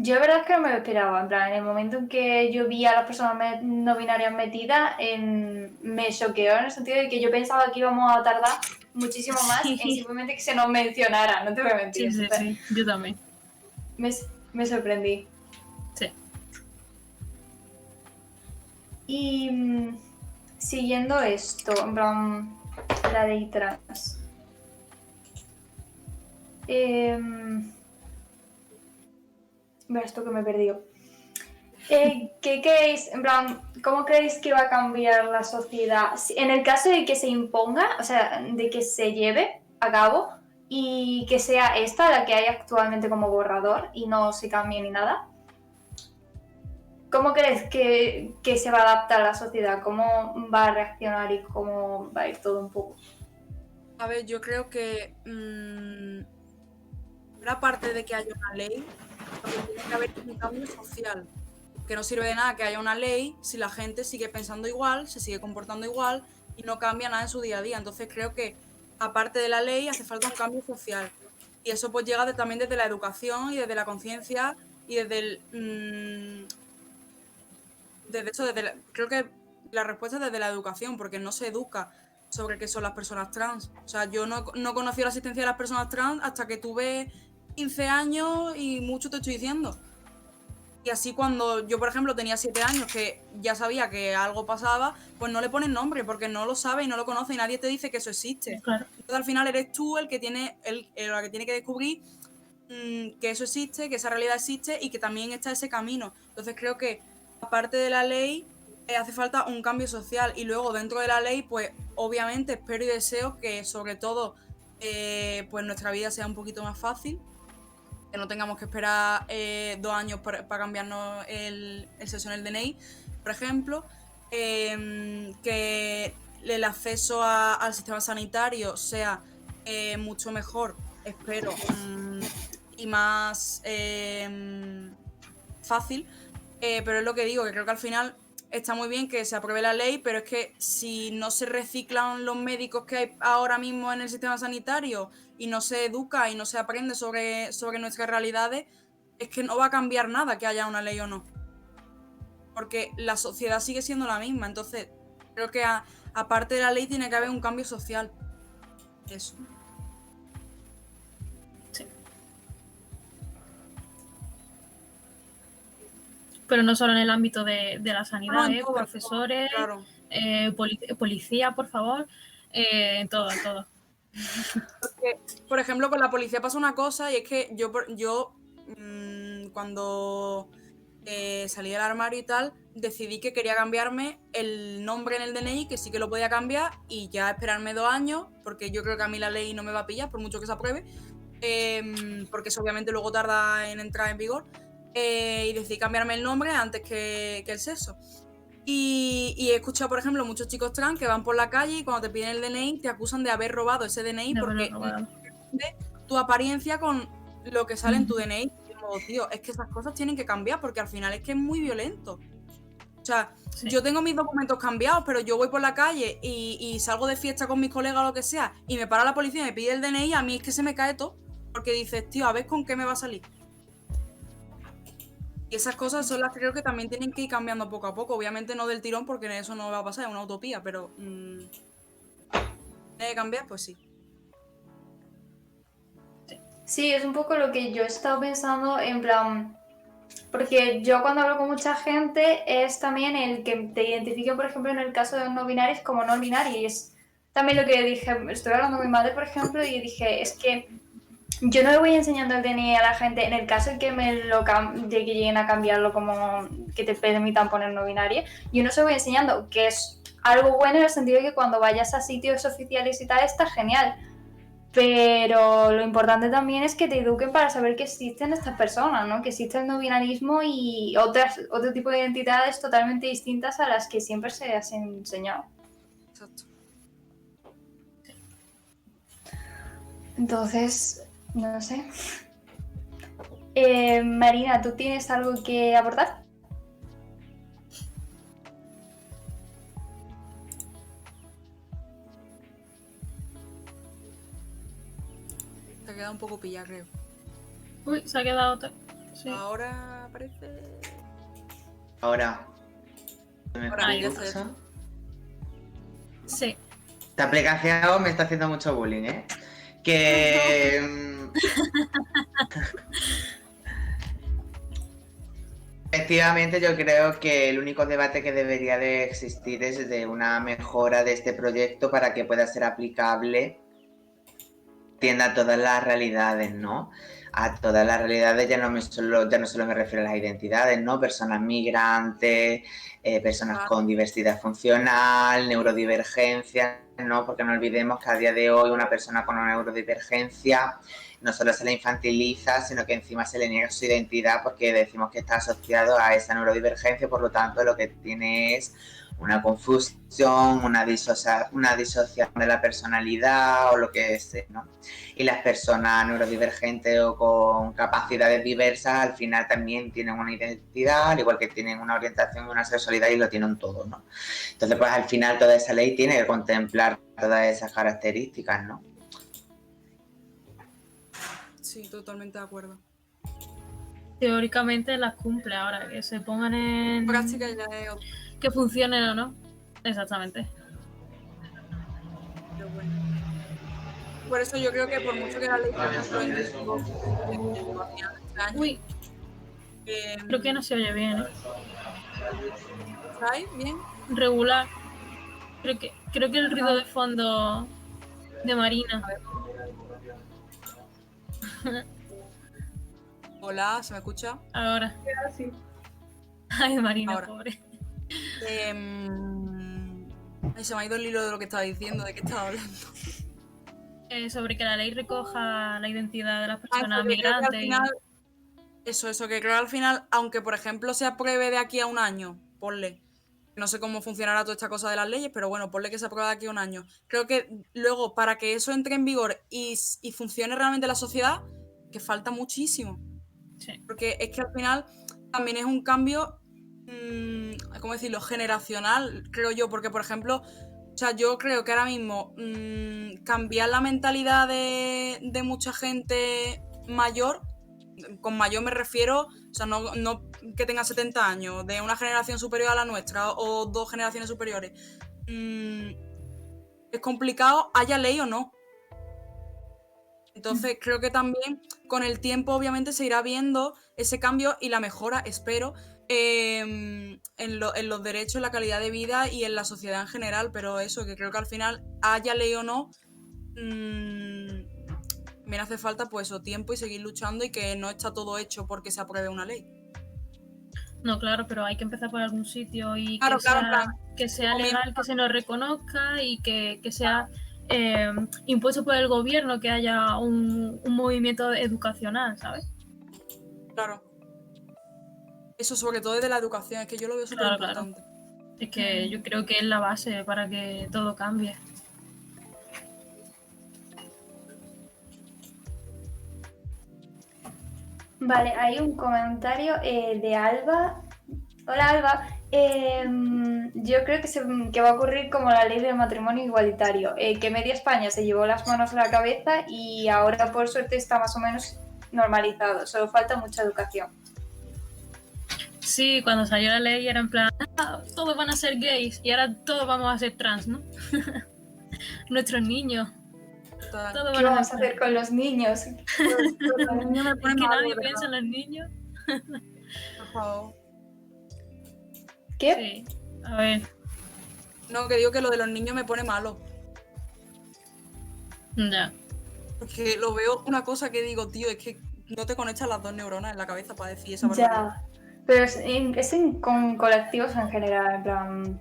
Yo la verdad es que no me lo esperaba, en plan, en el momento en que yo vi a las personas no binarias metidas, me choqueó en el sentido de que yo pensaba que íbamos a tardar muchísimo más en simplemente que se nos mencionara, no te voy a mentir. Sí, yo también. Me sorprendí. Sí. Y siguiendo esto, en plan, la ley trans. Bueno, esto que me he perdido. ¿Qué creéis, en plan, cómo creéis que va a cambiar la sociedad? En el caso de que se imponga, o sea, de que se lleve a cabo y que sea esta la que hay actualmente como borrador y no se cambie ni nada. ¿Cómo crees que se va a adaptar la sociedad? ¿Cómo va a reaccionar y cómo va a ir todo un poco? A ver, yo creo que la parte de que haya una ley, tiene que haber un cambio social. que no sirve de nada que haya una ley si la gente sigue pensando igual, se sigue comportando igual y no cambia nada en su día a día. Entonces creo que aparte de la ley hace falta un cambio social y eso pues llega también desde la educación y desde la conciencia y desde creo que la respuesta es desde la educación, porque no se educa sobre qué son las personas trans. O sea, yo no conocí la existencia de las personas trans hasta que tuve 15 años y mucho te estoy diciendo. Y así cuando yo, por ejemplo, tenía 7 años que ya sabía que algo pasaba, pues no le ponen nombre porque no lo sabe y no lo conoce y nadie te dice que eso existe. Claro. Entonces al final eres tú el que tiene, la que tiene que descubrir que eso existe, que esa realidad existe y que también está ese camino. Entonces creo que aparte de la ley hace falta un cambio social y luego dentro de la ley pues obviamente espero y deseo que sobre todo pues nuestra vida sea un poquito más fácil, que no tengamos que esperar 2 años para cambiarnos el sexo en el DNI, por ejemplo, que el acceso al sistema sanitario sea mucho mejor, espero, y más fácil, pero es lo que digo, que creo que al final está muy bien que se apruebe la ley, pero es que si no se reciclan los médicos que hay ahora mismo en el sistema sanitario y no se educa y no se aprende sobre nuestras realidades, es que no va a cambiar nada que haya una ley o no. Porque la sociedad sigue siendo la misma, entonces creo que aparte de la ley tiene que haber un cambio social. Eso. Pero no solo en el ámbito de la sanidad, No, todo, profesores, claro. Policía, por favor, en todo, en todo. Porque, por ejemplo, con la policía pasa una cosa y es que yo cuando salí del armario y tal, decidí que quería cambiarme el nombre en el DNI, que sí que lo podía cambiar y ya esperarme 2 años, porque yo creo que a mí la ley no me va a pillar, por mucho que se apruebe, porque eso obviamente luego tarda en entrar en vigor, y decidí cambiarme el nombre antes que el sexo. Y he escuchado, por ejemplo, muchos chicos trans que van por la calle y cuando te piden el DNI te acusan de haber robado ese DNI porque tu apariencia con lo que sale en tu DNI. Y como, tío, es que esas cosas tienen que cambiar porque al final es que es muy violento. O sea, sí, yo tengo mis documentos cambiados, pero yo voy por la calle y salgo de fiesta con mis colegas o lo que sea y me para la policía y me pide el DNI, a mí es que se me cae todo porque dices, tío, a ver con qué me va a salir. Y esas cosas son las que creo que también tienen que ir cambiando poco a poco. Obviamente no del tirón porque eso no va a pasar, es una utopía, pero ¿tiene que cambiar? Pues sí. Sí, es un poco lo que yo he estado pensando en plan, porque yo cuando hablo con mucha gente es también el que te identifiquen, por ejemplo, en el caso de no binarios como no binarios. Y es también lo que dije, estoy hablando con mi madre, por ejemplo, y dije, es que yo no le voy enseñando el DNI a la gente en el caso de que de que lleguen a cambiarlo como que te permitan poner no binario. Yo no se voy enseñando, que es algo bueno en el sentido de que cuando vayas a sitios oficiales y tal está genial. Pero lo importante también es que te eduquen para saber que existen estas personas, ¿no? Que existe el no binarismo y otro tipo de identidades totalmente distintas a las que siempre se has enseñado. Exacto. Entonces, no sé. Marina, ¿tú tienes algo que aportar? Se ha quedado un poco pillada, creo. Uy, se ha quedado otra. Sí. Ahora parece... Ahora. Ahí ya está. Sí. Esta aplicación me está haciendo mucho bullying, ¿eh? Que... Efectivamente, yo creo que el único debate que debería de existir es de una mejora de este proyecto para que pueda ser aplicable, atienda a todas las realidades, ¿no? A todas las realidades, ya no solo me refiero a las identidades, ¿no? Personas migrantes, personas con diversidad funcional, neurodivergencia, ¿no? Porque no olvidemos que a día de hoy una persona con una neurodivergencia no solo se le infantiliza, sino que encima se le niega su identidad porque decimos que está asociado a esa neurodivergencia, por lo tanto lo que tiene es una confusión, una disociación de la personalidad o lo que sea, ¿no? Y las personas neurodivergentes o con capacidades diversas al final también tienen una identidad, al igual que tienen una orientación y una sexualidad y lo tienen todo, ¿no? Entonces, pues al final toda esa ley tiene que contemplar todas esas características, ¿no? Sí, totalmente de acuerdo. Teóricamente las cumple ahora, que se pongan en Práctica ya es otra, que funcionen o no. Exactamente. pero bueno. Por eso yo creo que por mucho que la ley, por ejemplo, en este año, Uy, creo que no se oye bien, ¿eh? ¿estáis bien? Regular. Creo que el ruido de fondo de Marina. Hola, ¿se me escucha? Ahora. Así. Ay, Marina, Ahora. pobre. Ay, se me ha ido el hilo de lo que estaba diciendo, de qué estaba hablando. Sobre que la ley recoja la identidad de las Ah, personas eso, que creo que al migrantes. final, eso, que creo que al final, aunque por ejemplo se apruebe de aquí a un año, ponle, no sé cómo funcionará toda esta cosa de las leyes, pero bueno, ponle que se apruebe de aquí a un año. Creo que luego, para que eso entre en vigor y funcione realmente la sociedad, que falta muchísimo. Sí. Porque es que al final también es un cambio, ¿cómo decirlo?, generacional, creo yo, porque por ejemplo, o sea, yo creo que ahora mismo cambiar la mentalidad de mucha gente mayor, con mayor me refiero, o sea, no que tenga 70 años, de una generación superior a la nuestra o 2 generaciones superiores, es complicado, haya ley o no. Entonces creo que también con el tiempo obviamente se irá viendo ese cambio y la mejora, espero, en los derechos, en la calidad de vida y en la sociedad en general, pero eso, que creo que al final, haya ley o no, me hace falta pues eso, tiempo y seguir luchando y que no está todo hecho porque se apruebe una ley. No, claro, pero hay que empezar por algún sitio y Claro, claro, en plan, que sea comienza. legal, que se nos reconozca y que sea impuesto por el gobierno, que haya un movimiento educacional, ¿sabes? Claro. Eso sobre todo desde la educación, es que yo lo veo súper Claro, importante. Es que yo creo que es la base para que todo cambie. Vale, hay un comentario de Alba. Hola Alba. Yo creo que va a ocurrir como la ley del matrimonio igualitario, que media España se llevó las manos a la cabeza y ahora por suerte está más o menos normalizado, solo falta mucha educación. Sí, cuando salió la ley era en plan, todos van a ser gays y ahora todos vamos a ser trans, ¿no? Nuestros niños. Total. Todos ¿Qué van vamos a hacer con los niños? Los niños me Es ponen que mal, nadie de piensa en verdad, los niños. por favor. ¿Qué? Sí, a ver, No, que digo que lo de los niños me pone malo. ya. Porque lo veo una cosa que digo, tío, es que no te conectan las dos neuronas en la cabeza para decir esa barbaridad. Ya. Pero con colectivos en general, en plan.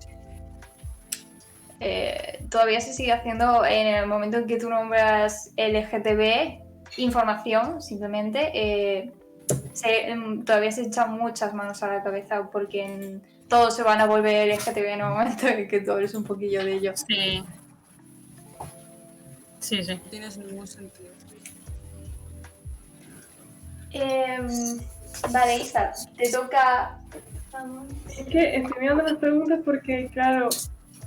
Todavía se sigue haciendo en el momento en que tú nombras LGTB, información, simplemente. Todavía se echan muchas manos a la cabeza porque todos se van a volver LGTB en el momento en que tú eres un poquillo de ellos. Sí. Sí, sí. No tiene ningún sentido. Vale, Isa, te toca. Es que estoy mirando las preguntas porque, claro,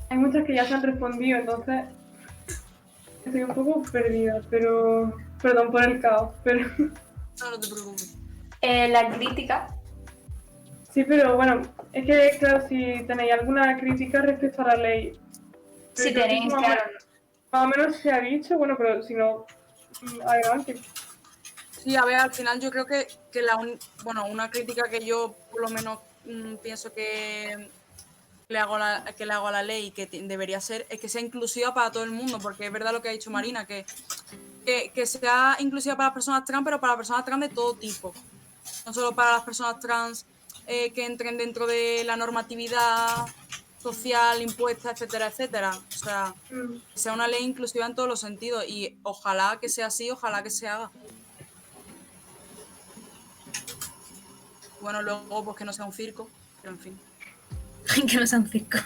hay muchas que ya se han respondido, entonces estoy un poco perdida, pero perdón por el caos, pero No, no te preocupes. La crítica. sí, pero bueno, es que, claro, si tenéis alguna crítica respecto a la ley, Si creo que tenéis, más, claro. más o menos se ha dicho, bueno, pero si no, adelante. Sí, a ver, al final yo creo que una crítica que yo por lo menos pienso que le hago a la ley y que debería ser es que sea inclusiva para todo el mundo, porque es verdad lo que ha dicho Marina, que sea inclusiva para las personas trans, pero para las personas trans de todo tipo. No solo para las personas trans que entren dentro de la normatividad social impuesta, etcétera, etcétera. O sea, que sea una ley inclusiva en todos los sentidos y ojalá que sea así, ojalá que se haga. Bueno, luego pues que no sea un circo, pero en fin. Que no sea un circo.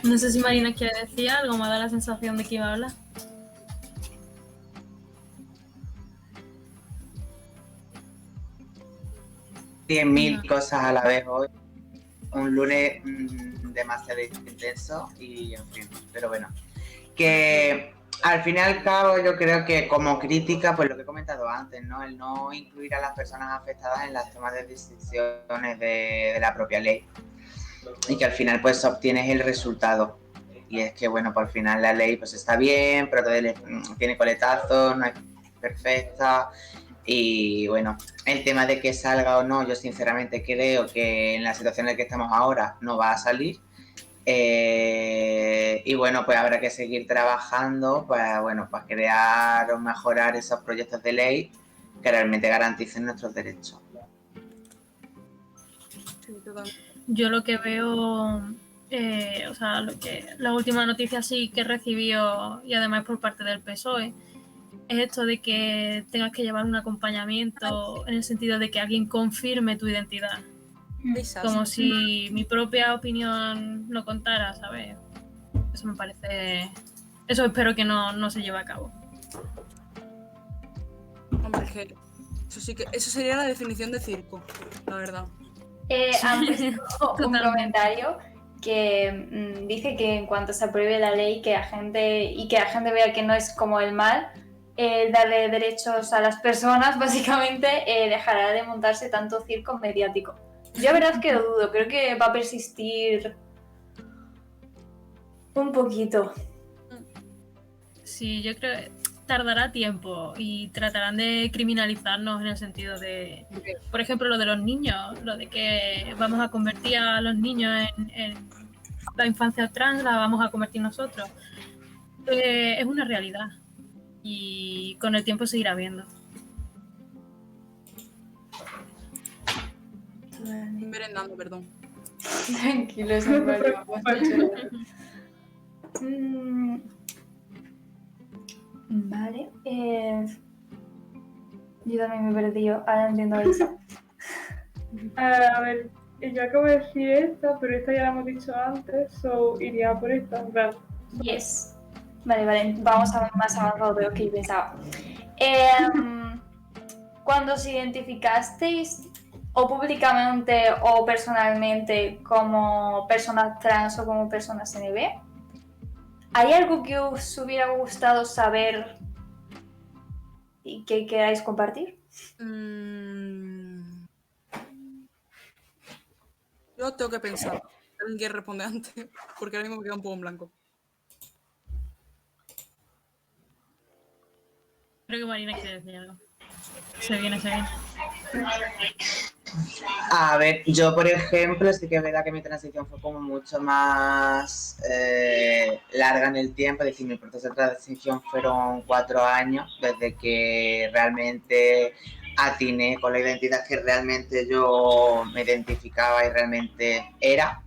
No sé si Marina quiere decir algo, me da la sensación de que iba a hablar. Cien mil cosas a la vez hoy. Un lunes demasiado intenso y en fin, pero bueno. Que al fin y al cabo yo creo que como crítica, pues lo que he comentado antes, ¿no? El no incluir a las personas afectadas en las tomas de decisiones de la propia ley. Y que al final pues obtienes el resultado. Y es que bueno, pues al final la ley pues está bien, pero todavía tiene coletazos, no es perfecta. Y bueno, el tema de que salga o no, yo sinceramente creo que en la situación en la que estamos ahora no va a salir. Y bueno, pues habrá que seguir trabajando para, bueno, para crear o mejorar esos proyectos de ley que realmente garanticen nuestros derechos. Yo lo que veo, o sea, la última noticia sí que recibió, y además por parte del PSOE, es esto de que tengas que llevar un acompañamiento en el sentido de que alguien confirme tu identidad. Como si mi propia opinión no contara, ¿sabes? Eso me parece... Eso espero que no se lleve a cabo. Hombre, es que eso sería la definición de circo, la verdad. Han puesto un comentario que dice que en cuanto se apruebe la ley que la gente vea que no es como el mal, darle derechos a las personas, básicamente dejará de montarse tanto circo mediático. Yo la verdad es que lo dudo, creo que va a persistir un poquito. Sí, yo creo que tardará tiempo y tratarán de criminalizarnos en el sentido de, por ejemplo, lo de los niños, lo de que vamos a convertir a los niños en la infancia trans, la vamos a convertir nosotros. Es una realidad y con el tiempo se irá viendo. Merendando, perdón. Tranquilo, es un problema. Vale. Yo también me he perdido. Ahora entiendo eso. A ver, yo acabo de decir esta, pero esta ya la hemos dicho antes, so iría por esta. Claro. Yes. Vale. Vamos a ver más avanzado de lo que yo pensaba. Cuando os identificasteis o públicamente o personalmente como personas trans o como personas NB, ¿hay algo que os hubiera gustado saber y que queráis compartir? Yo tengo que pensar. ¿Alguien quiere responder antes? Porque ahora mismo me queda un poco en blanco. Creo que Marina quiere decir algo. Se viene. A ver, yo por ejemplo, sí que es verdad que mi transición fue como mucho más larga en el tiempo, es decir, mi proceso de transición fueron 4 años desde que realmente atiné con la identidad que realmente yo me identificaba y realmente era.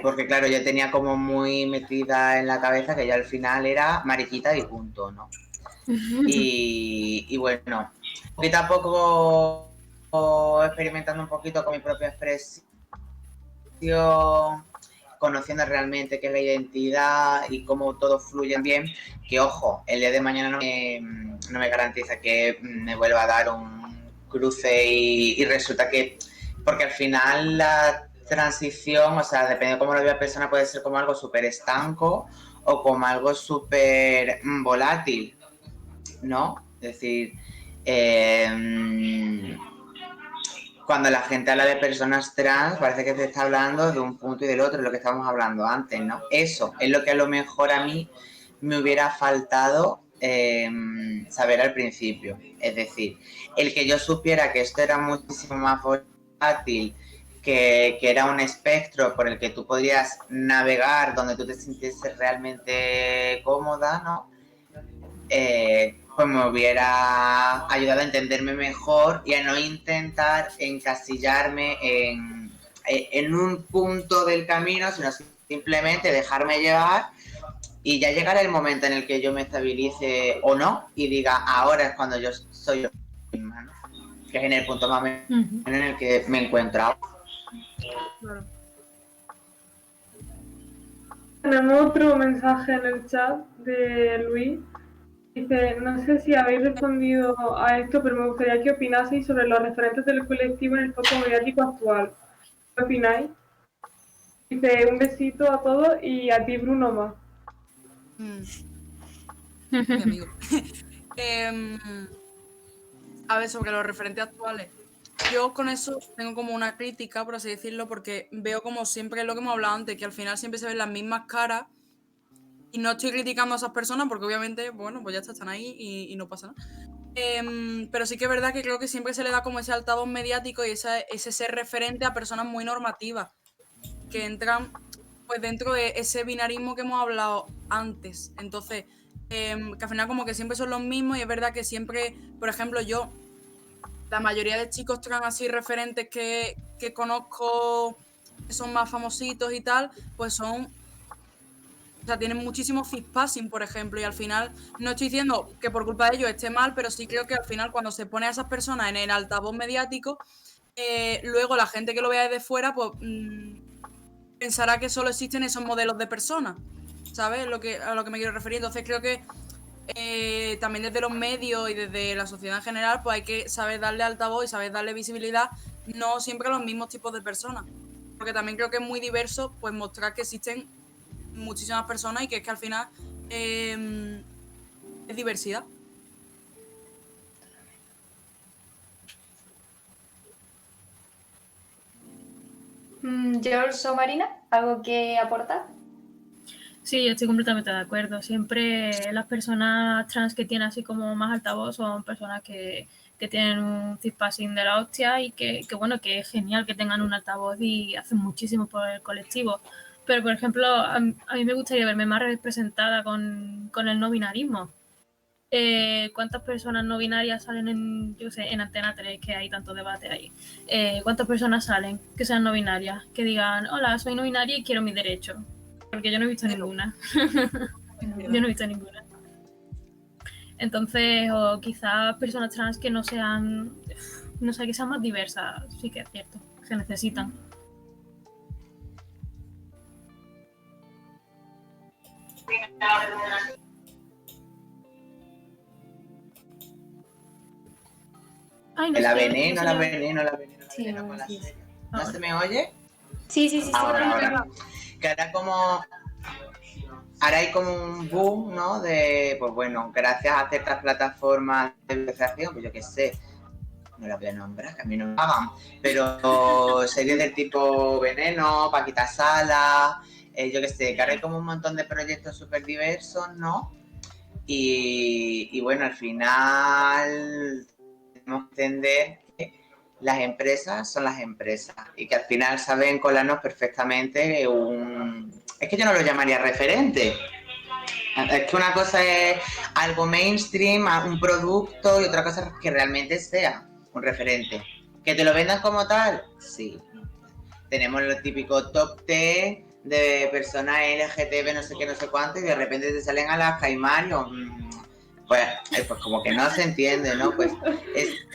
Porque claro, yo tenía como muy metida en la cabeza que yo al final era mariquita y punto, ¿no? Y bueno, poquito a poco experimentando un poquito con mi propia expresión, conociendo realmente qué es la identidad y cómo todo fluye bien, que ojo, el día de mañana no me garantiza que me vuelva a dar un cruce y resulta que, porque al final la transición, o sea, depende de cómo lo vea la persona, puede ser como algo súper estanco o como algo súper volátil, ¿no? Es decir, cuando la gente habla de personas trans, parece que se está hablando de un punto y del otro, lo que estábamos hablando antes, ¿no? Eso es lo que a lo mejor a mí me hubiera faltado saber al principio. Es decir, el que yo supiera que esto era muchísimo más volátil, que era un espectro por el que tú podrías navegar, donde tú te sintieses realmente cómoda, ¿no? Pues me hubiera ayudado a entenderme mejor y a no intentar encasillarme en un punto del camino, sino simplemente dejarme llevar Y ya llegará el momento en el que yo me estabilice o no y diga, ahora es cuando yo soy yo misma, ¿no? Que es en el punto más o menos en el que me encuentro ahora. Claro. Tenemos otro mensaje en el chat de Luis. Dice, no sé si habéis respondido a esto, pero me gustaría que opinaseis sobre los referentes del colectivo en el foco mediático actual. ¿Qué opináis? Dice, un besito a todos y a ti, Bruno, más. Mi amigo. A ver, sobre los referentes actuales. Yo con eso tengo como una crítica, por así decirlo, porque veo como siempre lo que hemos hablado antes, que al final siempre se ven las mismas caras. Y no estoy criticando a esas personas porque obviamente, bueno, pues ya están ahí y no pasa nada. Pero sí que es verdad que creo que siempre se le da como ese altavoz mediático y ese ser referente a personas muy normativas que entran pues dentro de ese binarismo que hemos hablado antes. Entonces, que al final como que siempre son los mismos y es verdad que siempre, por ejemplo, yo, la mayoría de chicos trans así referentes que conozco, que son más famositos y tal, pues son... O sea, tienen muchísimo fitpassing, por ejemplo, y al final no estoy diciendo que por culpa de ellos esté mal, pero sí creo que al final cuando se pone a esas personas en el altavoz mediático, luego la gente que lo vea desde fuera, pues pensará que solo existen esos modelos de personas, ¿sabes? A lo que me quiero referir. Entonces creo que también desde los medios y desde la sociedad en general, pues hay que saber darle altavoz y saber darle visibilidad, no siempre a los mismos tipos de personas. Porque también creo que es muy diverso, pues mostrar que existen muchísimas personas y que es que al final es diversidad. George o Marina, ¿algo que aportar? Sí, yo estoy completamente de acuerdo. Siempre las personas trans que tienen así como más altavoz son personas que tienen un cispassing de la hostia y que bueno, que es genial que tengan un altavoz y hacen muchísimo por el colectivo. Pero, por ejemplo, a mí me gustaría verme más representada con el no binarismo. ¿Cuántas personas no binarias salen en Antena 3, que hay tanto debate ahí? ¿Cuántas personas salen que sean no binarias? Que digan, hola, soy no binaria y quiero mi derecho. Porque yo no he visto ninguna. Yo no he visto ninguna. Entonces, o quizás personas trans que no sean, no sé, que sean más diversas, sí que es cierto, se necesitan. Ay, no La sé, veneno, no la sé. veneno, la veneno, la Sí, veneno con la sí. serie. ¿No se me oye? Sí. Ahora. Que ahora hay como un boom, ¿no? De, pues bueno, gracias a ciertas plataformas de visualización, pues yo qué sé, no las voy a nombrar, que a mí no me pagan, pero series del tipo Veneno, Paquita Sala, yo qué sé, que ahora hay como un montón de proyectos súper diversos, ¿no? Y bueno, al final tenemos que entender que las empresas son las empresas y que al final saben colarnos perfectamente Es que yo no lo llamaría referente. Es que una cosa es algo mainstream, un producto, y otra cosa es que realmente sea un referente. ¿Que te lo vendan como tal? Sí. Tenemos lo típico top 10 de personas LGTB, no sé qué, no sé cuánto, y de repente te salen a las Caimán y pues como que no se entiende, ¿no? Pues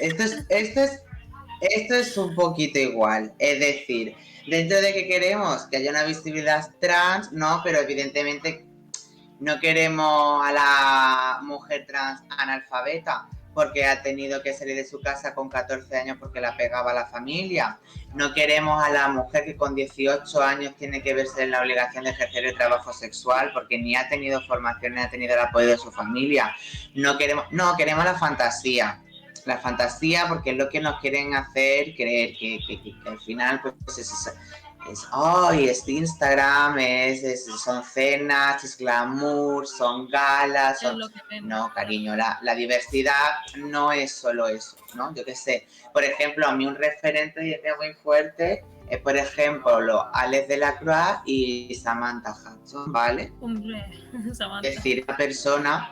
esto es un poquito igual. Es decir, dentro de que queremos que haya una visibilidad trans, no, pero evidentemente no queremos a la mujer trans analfabeta porque ha tenido que salir de su casa con 14 años porque la pegaba la familia. No queremos a la mujer que con 18 años tiene que verse en la obligación de ejercer el trabajo sexual porque ni ha tenido formación ni ha tenido el apoyo de su familia. Queremos la fantasía. La fantasía porque es lo que nos quieren hacer creer que al final pues es Instagram, son cenas, es glamour, son galas, Es lo que vemos. No, cariño, la diversidad no es solo eso, ¿no? Yo qué sé, por ejemplo, a mí un referente muy fuerte es, por ejemplo, Alex Delacroix y Samantha Hudson, ¿vale? Hombre, Samantha. Es decir, una persona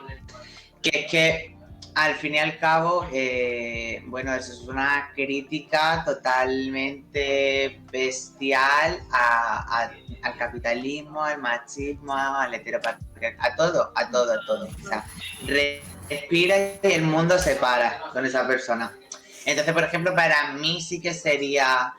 que es que al fin y al cabo, bueno, eso es una crítica totalmente bestial al capitalismo, al machismo, al heteropatriarcado, a todo. O sea, respira y el mundo se para con esa persona. Entonces, por ejemplo, para mí sí que sería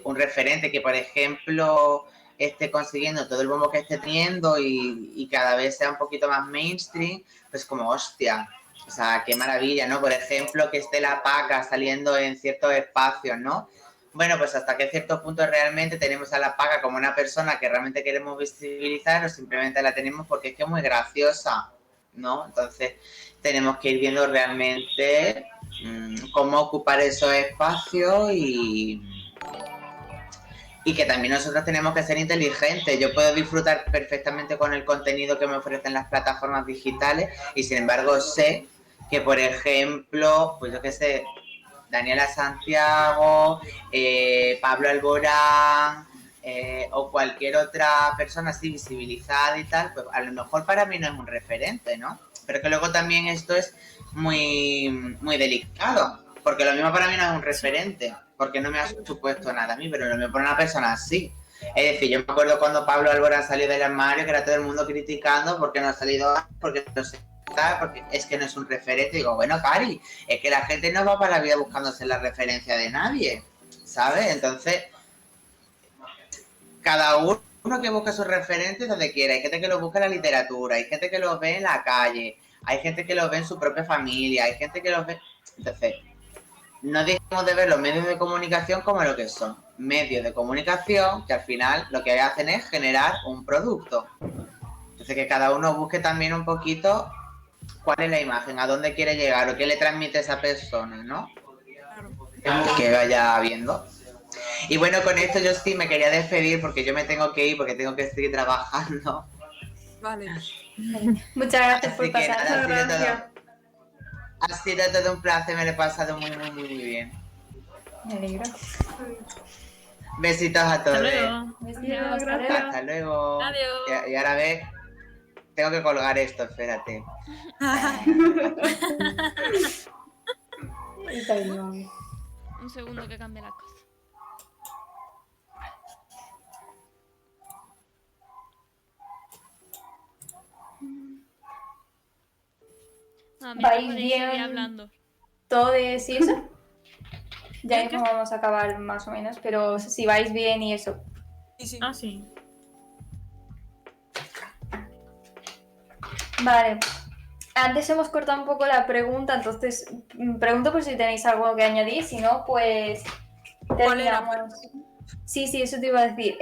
un referente que, por ejemplo, esté consiguiendo todo el bombo que esté teniendo y cada vez sea un poquito más mainstream, pues como, hostia, o sea, qué maravilla, ¿no? Por ejemplo, que esté la Paca saliendo en ciertos espacios, ¿no? Bueno, pues hasta que cierto punto realmente tenemos a la Paca como una persona que realmente queremos visibilizar o simplemente la tenemos porque es que es muy graciosa, ¿no? Entonces tenemos que ir viendo realmente cómo ocupar esos espacios y que también nosotros tenemos que ser inteligentes. Yo puedo disfrutar perfectamente con el contenido que me ofrecen las plataformas digitales y sin embargo sé que, por ejemplo, pues yo qué sé, Daniela Santiago, Pablo Alborán o cualquier otra persona así visibilizada y tal, pues a lo mejor para mí no es un referente, ¿no? Pero que luego también esto es muy, muy delicado, porque lo mismo para mí no es un referente, porque no me ha supuesto nada a mí, pero lo mismo para una persona así. Es decir, yo me acuerdo cuando Pablo Alborán salió del armario, que era todo el mundo criticando porque no ha salido, porque no sé, porque es que no es un referente. Digo, bueno, Cari, es que la gente no va para la vida buscándose la referencia de nadie, ¿sabes? Entonces, cada uno que busca sus referentes donde quiera. Hay gente que lo busca en la literatura, hay gente que lo ve en la calle, hay gente que lo ve en su propia familia, hay gente que lo ve... Entonces, no dejemos de ver los medios de comunicación como lo que son. Medios de comunicación que al final lo que hacen es generar un producto. Entonces, que cada uno busque también un poquito cuál es la imagen, a dónde quiere llegar o qué le transmite a esa persona, ¿no? Que vaya viendo. Y bueno, con esto yo sí me quería despedir porque yo me tengo que ir, porque tengo que seguir trabajando. Vale. Muchas gracias por Así que pasar. nada, ha sido todo un placer, me lo he pasado muy, muy, muy, muy bien. Me alegro. Besitos a todos. Hasta luego. Besitos, hasta gracias. luego. Hasta luego. Adiós. Y ahora ves, tengo que colgar esto, espérate. Está bien. Un segundo que cambie la cosa. A mí ¿Vais me podéis seguir bien? hablando. Todo es y eso. Ya ¿Qué? mismo vamos a acabar más o menos, pero si vais bien y eso. Sí, sí. Ah, sí. Vale. Antes hemos cortado un poco la pregunta, entonces pregunto por si tenéis algo que añadir, si no, pues ¿Cuál era? terminamos. Sí, eso te iba a decir.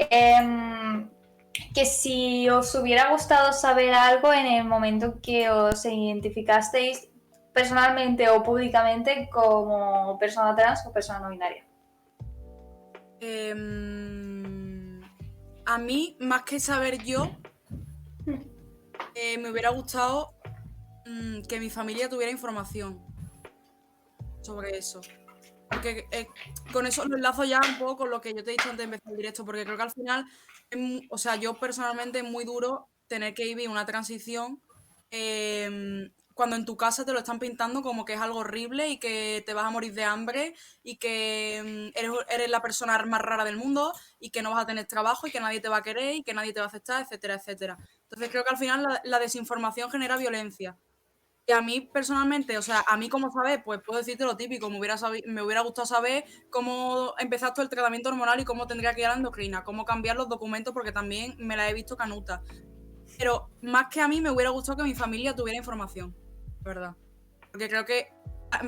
Que si os hubiera gustado saber algo en el momento que os identificasteis personalmente o públicamente como persona trans o persona no binaria. A mí, más que saber yo, me hubiera gustado que mi familia tuviera información sobre eso. Porque con eso lo enlazo ya un poco con lo que yo te he dicho antes de empezar el directo, porque creo que al final, o sea, yo personalmente es muy duro tener que vivir una transición cuando en tu casa te lo están pintando como que es algo horrible y que te vas a morir de hambre y que eres la persona más rara del mundo y que no vas a tener trabajo y que nadie te va a querer y que nadie te va a aceptar, etcétera, etcétera. Entonces creo que al final la desinformación genera violencia. Y a mí personalmente, o sea, a mí como sabes, pues puedo decirte lo típico, me hubiera gustado saber cómo empezaste el tratamiento hormonal y cómo tendría que ir a la endocrina, cómo cambiar los documentos, porque también me la he visto canuta. Pero más que a mí me hubiera gustado que mi familia tuviera información, ¿verdad? Porque creo que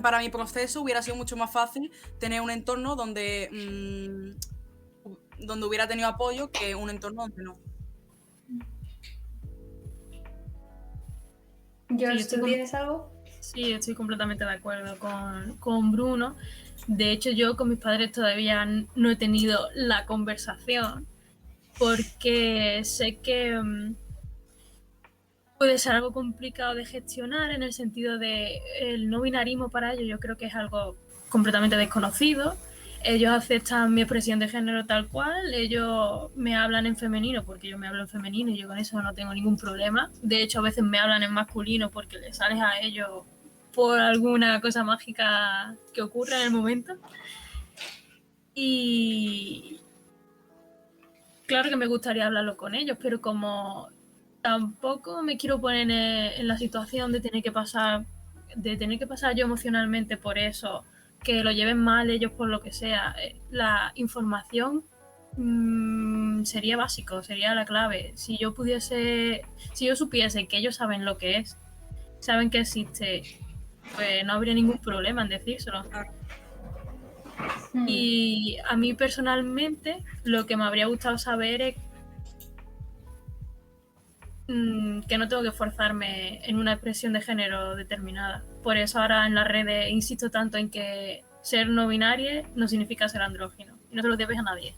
para mi proceso hubiera sido mucho más fácil tener un entorno donde hubiera tenido apoyo que un entorno donde no. George, Sí, ¿tú tienes algo? Sí, estoy completamente de acuerdo con Bruno. De hecho, yo con mis padres todavía no he tenido la conversación porque sé que puede ser algo complicado de gestionar en el sentido de el no binarismo para ellos. Yo creo que es algo completamente desconocido. Ellos aceptan mi expresión de género tal cual, ellos me hablan en femenino porque yo me hablo en femenino y yo con eso no tengo ningún problema. De hecho, a veces me hablan en masculino porque les sale a ellos por alguna cosa mágica que ocurra en el momento. Y claro que me gustaría hablarlo con ellos, pero como tampoco me quiero poner en la situación de tener que pasar yo emocionalmente por eso, que lo lleven mal ellos por lo que sea, la información sería básico, sería la clave. Si yo supiese que ellos saben lo que es, saben que existe, pues no habría ningún problema en decírselo. Y a mí personalmente lo que me habría gustado saber es que no tengo que forzarme en una expresión de género determinada. Por eso ahora en las redes insisto tanto en que ser no binario no significa ser andrógino. Y no se lo debes a nadie.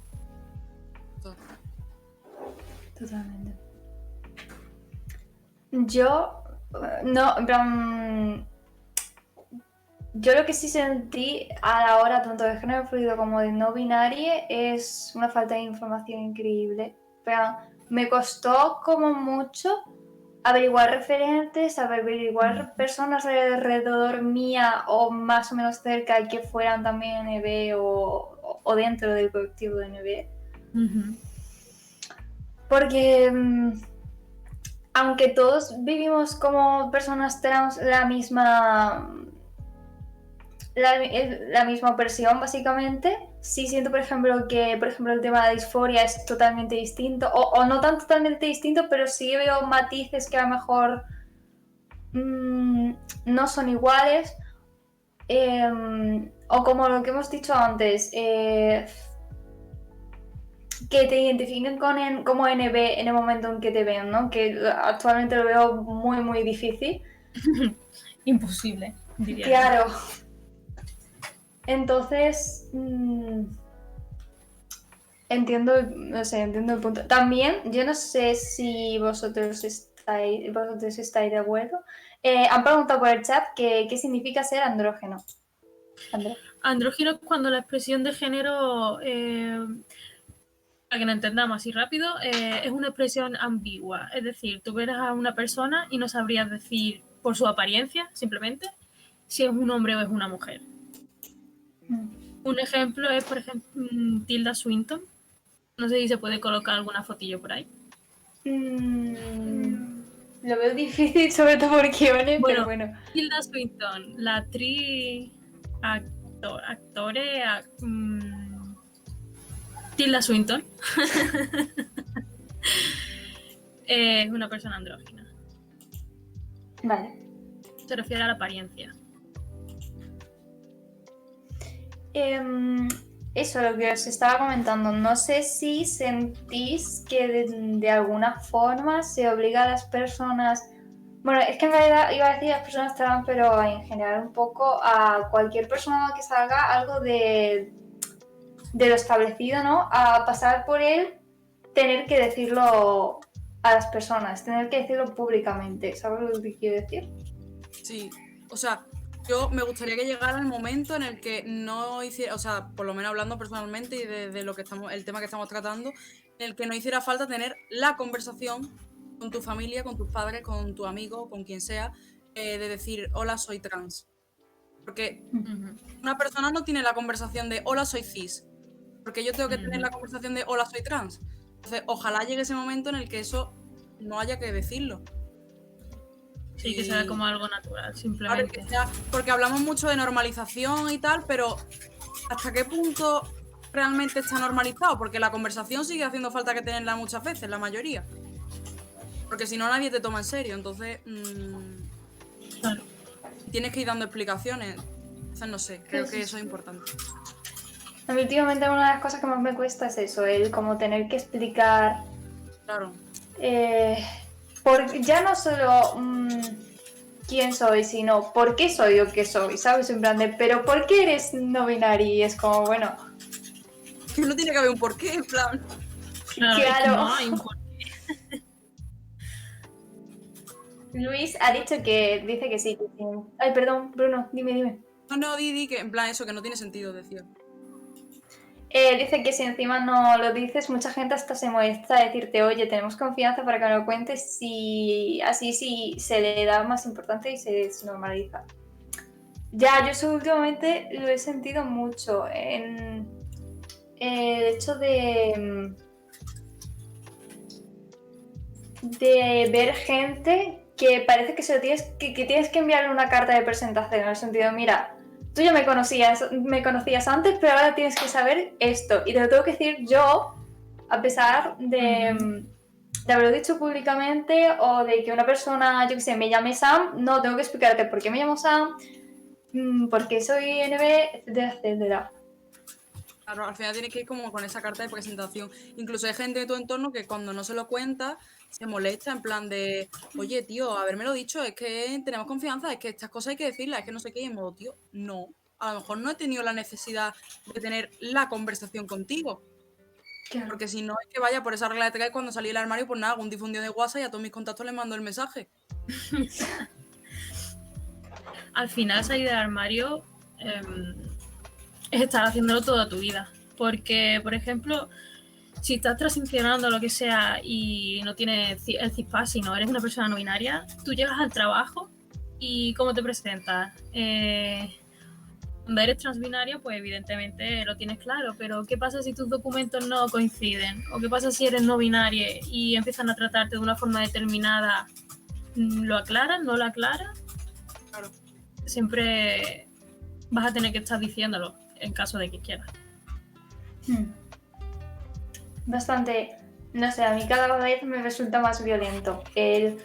Totalmente. Yo, no, en plan, yo lo que sí sentí a la hora tanto de género fluido como de no binario es una falta de información increíble. Pero me costó como mucho averiguar referentes, averiguar personas alrededor mía o más o menos cerca que fueran también NB o dentro del colectivo de NB. Uh-huh. Porque aunque todos vivimos como personas trans la misma opresión básicamente, sí siento por ejemplo que el tema de disforia es totalmente distinto o no tan totalmente distinto, pero sí veo matices que a lo mejor no son iguales, o como lo que hemos dicho antes, que te identifiquen como NB en el momento en que te ven, ¿no? Que actualmente lo veo muy muy difícil. Imposible, diría. Claro. Entonces, entiendo el punto. También, yo no sé si vosotros estáis de acuerdo. Han preguntado por el chat qué significa ser andrógeno. Andrógeno es cuando la expresión de género, para que lo entendamos así rápido, es una expresión ambigua. Es decir, tú verás a una persona y no sabrías decir por su apariencia, simplemente, si es un hombre o es una mujer. Un ejemplo es, por ejemplo, Tilda Swinton. No sé si se puede colocar alguna fotillo por ahí. Lo veo difícil, sobre todo por guiones, pero bueno. Tilda Swinton, la actriz, Tilda Swinton es una persona andrógina. Vale. Se refiere a la apariencia. Eso, lo que os estaba comentando, no sé si sentís que de alguna forma se obliga a las personas, bueno, es que en realidad iba a decir a las personas trans, pero en general un poco a cualquier persona que salga algo de lo establecido, ¿no? A pasar por él, tener que decirlo a las personas, tener que decirlo públicamente, ¿sabes lo que quiero decir? Sí, o sea, yo me gustaría que llegara el momento en el que no hiciera, o sea, por lo menos hablando personalmente y de lo que el tema que estamos tratando, en el que no hiciera falta tener la conversación con tu familia, con tus padres, con tu amigo, con quien sea, de decir, hola, soy trans. Porque una persona no tiene la conversación de, hola, soy cis. Porque yo tengo que tener la conversación de, hola, soy trans. Entonces, ojalá llegue ese momento en el que eso no haya que decirlo. Sí, que sea como algo natural, simplemente. Claro, que sea, porque hablamos mucho de normalización y tal, pero ¿hasta qué punto realmente está normalizado? Porque la conversación sigue haciendo falta que tenerla muchas veces, la mayoría. Porque si no, nadie te toma en serio. Entonces, claro, tienes que ir dando explicaciones. Entonces, no sé, creo que eso es importante. A mí últimamente una de las cosas que más me cuesta es eso, el como tener que explicar. Claro. Ya no solo quién soy, sino por qué soy lo que soy, ¿sabes? En plan de, pero ¿por qué eres no binario? Y es como, bueno. Que no tiene que haber un porqué, en plan. Claro. No hay un porqué. Luis ha dicho que dice que sí. Ay, perdón, Bruno, dime. No, Didi, que en plan eso, que no tiene sentido, decía. Dice que si encima no lo dices, mucha gente hasta se molesta a decirte, oye, tenemos confianza para que me lo cuentes, así sí se le da más importancia y se normaliza. Ya, yo eso últimamente lo he sentido mucho en el hecho de ver gente que parece que que tienes que enviarle una carta de presentación, en el sentido, mira, tú ya me conocías antes, pero ahora tienes que saber esto, y te lo tengo que decir yo, a pesar de haberlo dicho públicamente, o de que una persona, yo que sé, me llame Sam, no, tengo que explicarte por qué me llamo Sam, por qué soy NB, etcétera, etcétera. Claro, al final tienes que ir como con esa carta de presentación. Incluso hay gente de tu entorno que cuando no se lo cuenta se molesta en plan de, oye, tío, habérmelo dicho, es que tenemos confianza, es que estas cosas hay que decirlas, es que no sé qué, y en modo, tío, no. A lo mejor no he tenido la necesidad de tener la conversación contigo. Claro. Porque si no es que vaya por esa regla de tres, cuando salí del armario, pues nada, hago un difundido de WhatsApp y a todos mis contactos les mando el mensaje. Al final salir del armario es estar haciéndolo toda tu vida. Porque, por ejemplo, si estás transicionando lo que sea y no tienes el cispassing, no eres una persona no binaria, tú llegas al trabajo y ¿cómo te presentas? Cuando eres transbinaria, pues evidentemente lo tienes claro, pero ¿qué pasa si tus documentos no coinciden? ¿O qué pasa si eres no binaria y empiezan a tratarte de una forma determinada? ¿Lo aclaran? ¿No lo aclaran? Claro. Siempre vas a tener que estar diciéndolo en caso de que quieras. Bastante, no sé, a mí cada vez me resulta más violento el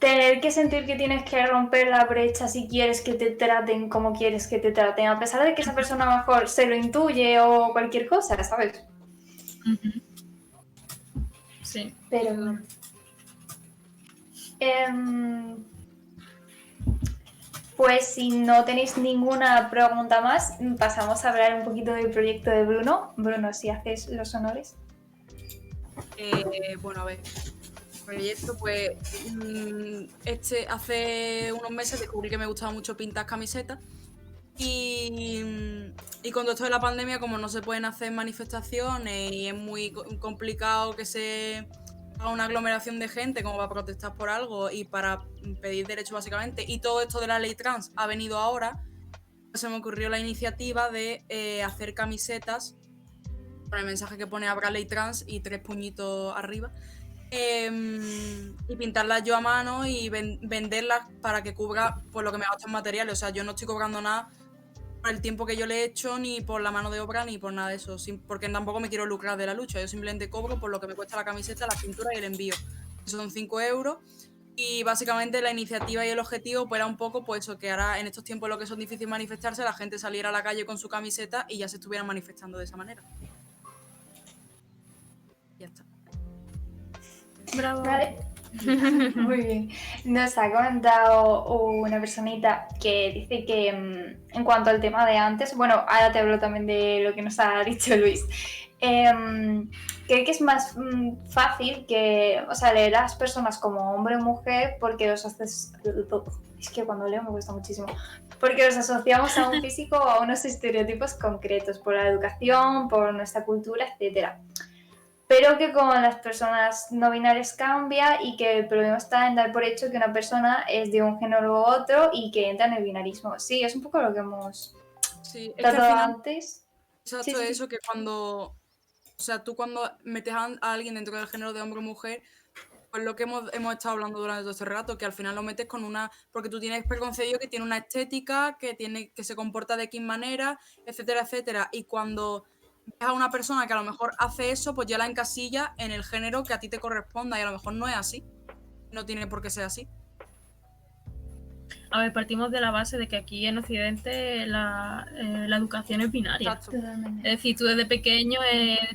tener que sentir que tienes que romper la brecha si quieres que te traten como quieres que te traten, a pesar de que esa persona a lo mejor se lo intuye o cualquier cosa, ¿sabes? Sí. Pero... pues si no tenéis ninguna pregunta más, pasamos a hablar un poquito del proyecto de Bruno. Bruno, si haces los honores. Bueno, a ver, proyecto, pues hace unos meses descubrí que me gustaba mucho pintar camisetas y con todo esto de la pandemia, como no se pueden hacer manifestaciones y es muy complicado que se haga una aglomeración de gente como para protestar por algo y para pedir derechos básicamente, y todo esto de la ley trans ha venido ahora, pues se me ocurrió la iniciativa de hacer camisetas con el mensaje que pone habrá ley trans y 3 puñitos arriba, y pintarlas yo a mano y venderlas para que cubra pues lo que me gasto en materiales. O sea, yo no estoy cobrando nada por el tiempo que yo le he hecho, ni por la mano de obra, ni por nada de eso, porque tampoco me quiero lucrar de la lucha. Yo simplemente cobro por lo que me cuesta la camiseta, la pintura y el envío. Son 5 euros. Y básicamente la iniciativa y el objetivo pues era un poco pues eso, que ahora en estos tiempos lo que son difíciles manifestarse, la gente saliera a la calle con su camiseta y ya se estuvieran manifestando de esa manera. Ya está. Bravo. Vale. Muy bien. Nos ha comentado una personita que dice que en cuanto al tema de antes, bueno, ahora te hablo también de lo que nos ha dicho Luis, cree que es más fácil que, o sea, leer a las personas como hombre o mujer porque los haces... Es que cuando leo me cuesta muchísimo. Porque los asociamos a un físico o a unos estereotipos concretos por la educación, por nuestra cultura, etcétera. Pero que con las personas no binarias cambia y que el problema está en dar por hecho que una persona es de un género u otro y que entra en el binarismo. Sí, es un poco lo que hemos tratado antes. Exacto, Sí, sí, eso que cuando... O sea, tú cuando metes a alguien dentro del género de hombre o mujer, pues lo que hemos estado hablando durante todo este rato, que al final lo metes con una... Porque tú tienes preconcebido que tiene una estética, que se comporta de X manera, etcétera, etcétera. Y cuando ves a una persona que a lo mejor hace eso, pues ya la encasilla en el género que a ti te corresponda y a lo mejor no es así. No tiene por qué ser así. A ver, partimos de la base de que aquí en Occidente la educación es binaria. Exacto. Totalmente. Es decir, tú desde pequeño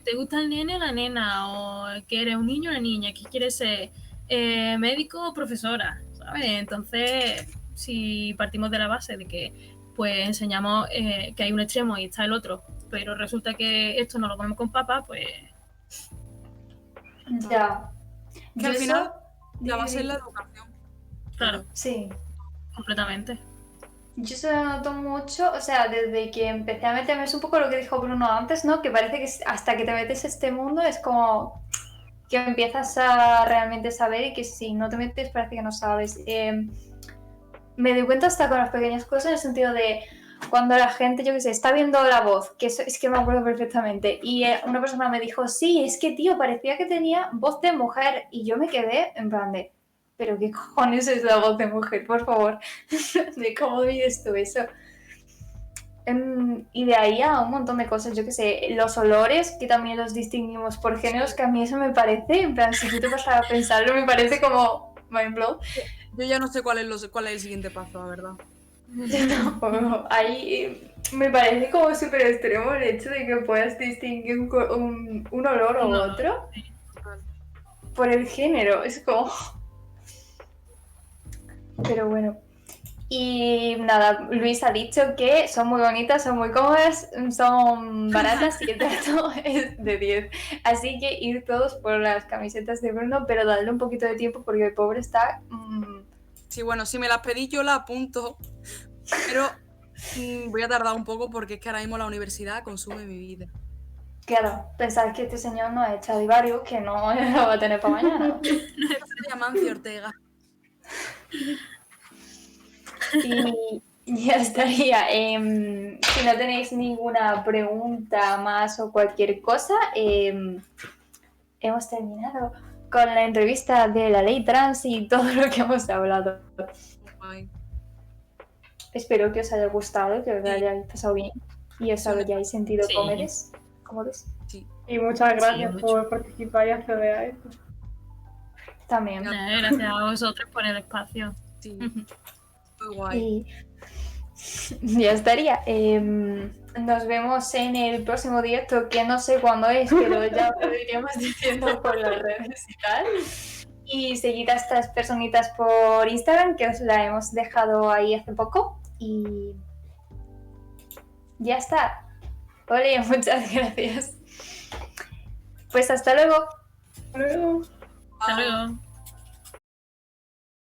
te gusta el nene o la nena, o que eres un niño o una niña, que quieres ser médico o profesora, ¿sabes? Entonces, si partimos de la base de que pues enseñamos que hay un extremo y está el otro, pero resulta que esto no lo ponemos con papá, pues... Ya. Que Yo al eso- final la base es la educación. Claro, Sí. completamente. Yo eso lo noto mucho, o sea, desde que empecé a meterme, es un poco lo que dijo Bruno antes, ¿no? Que parece que hasta que te metes en este mundo es como que empiezas a realmente saber y que si no te metes parece que no sabes. me doy cuenta hasta con las pequeñas cosas en el sentido de cuando la gente, yo qué sé, está viendo La Voz, que eso es que me acuerdo perfectamente, y una persona me dijo, sí, es que tío, parecía que tenía voz de mujer, y yo me quedé en plan de, pero qué cojones es la voz de mujer, por favor, de cómo dices tú eso. Y de ahí a un montón de cosas, yo qué sé, los olores, que también los distinguimos por géneros, que a mí eso me parece, en plan, si tú te vas a pensarlo, me parece como mind blow. Yo ya no sé cuál es el siguiente paso, la verdad. No, ahí me parece como súper extremo el hecho de que puedas distinguir un olor o No, otro sí. por el género, es como... Pero bueno. Y nada, Luis ha dicho que son muy bonitas, son muy cómodas, son baratas y el trato es de 10. Así que ir todos por las camisetas de Bruno, pero darle un poquito de tiempo porque el pobre está... Sí, bueno, si me las pedí yo las apunto, pero voy a tardar un poco porque es que ahora mismo la universidad consume mi vida. Claro, pensad que este señor no es Chadivario, que no lo va a tener para mañana. Soy Amancio Ortega. Y ya estaría. Si no tenéis ninguna pregunta más o cualquier cosa, hemos terminado con la entrevista de la ley trans y todo lo que hemos hablado. Guay. Espero que os haya gustado, que os Sí. hayáis pasado bien y os hayáis sentido Sí. cómodos. Sí. Y muchas gracias mucho. por participar y acceder a esto. También. Gracias a vosotros por el espacio. Sí. Muy guay. Y ya estaría. Nos vemos en el próximo directo, que no sé cuándo es, pero ya lo iremos diciendo por las redes y tal. Y seguid a estas personitas por Instagram, que os la hemos dejado ahí hace poco. Y ya está. Ole, muchas gracias. Pues hasta luego. Luego. Hasta luego.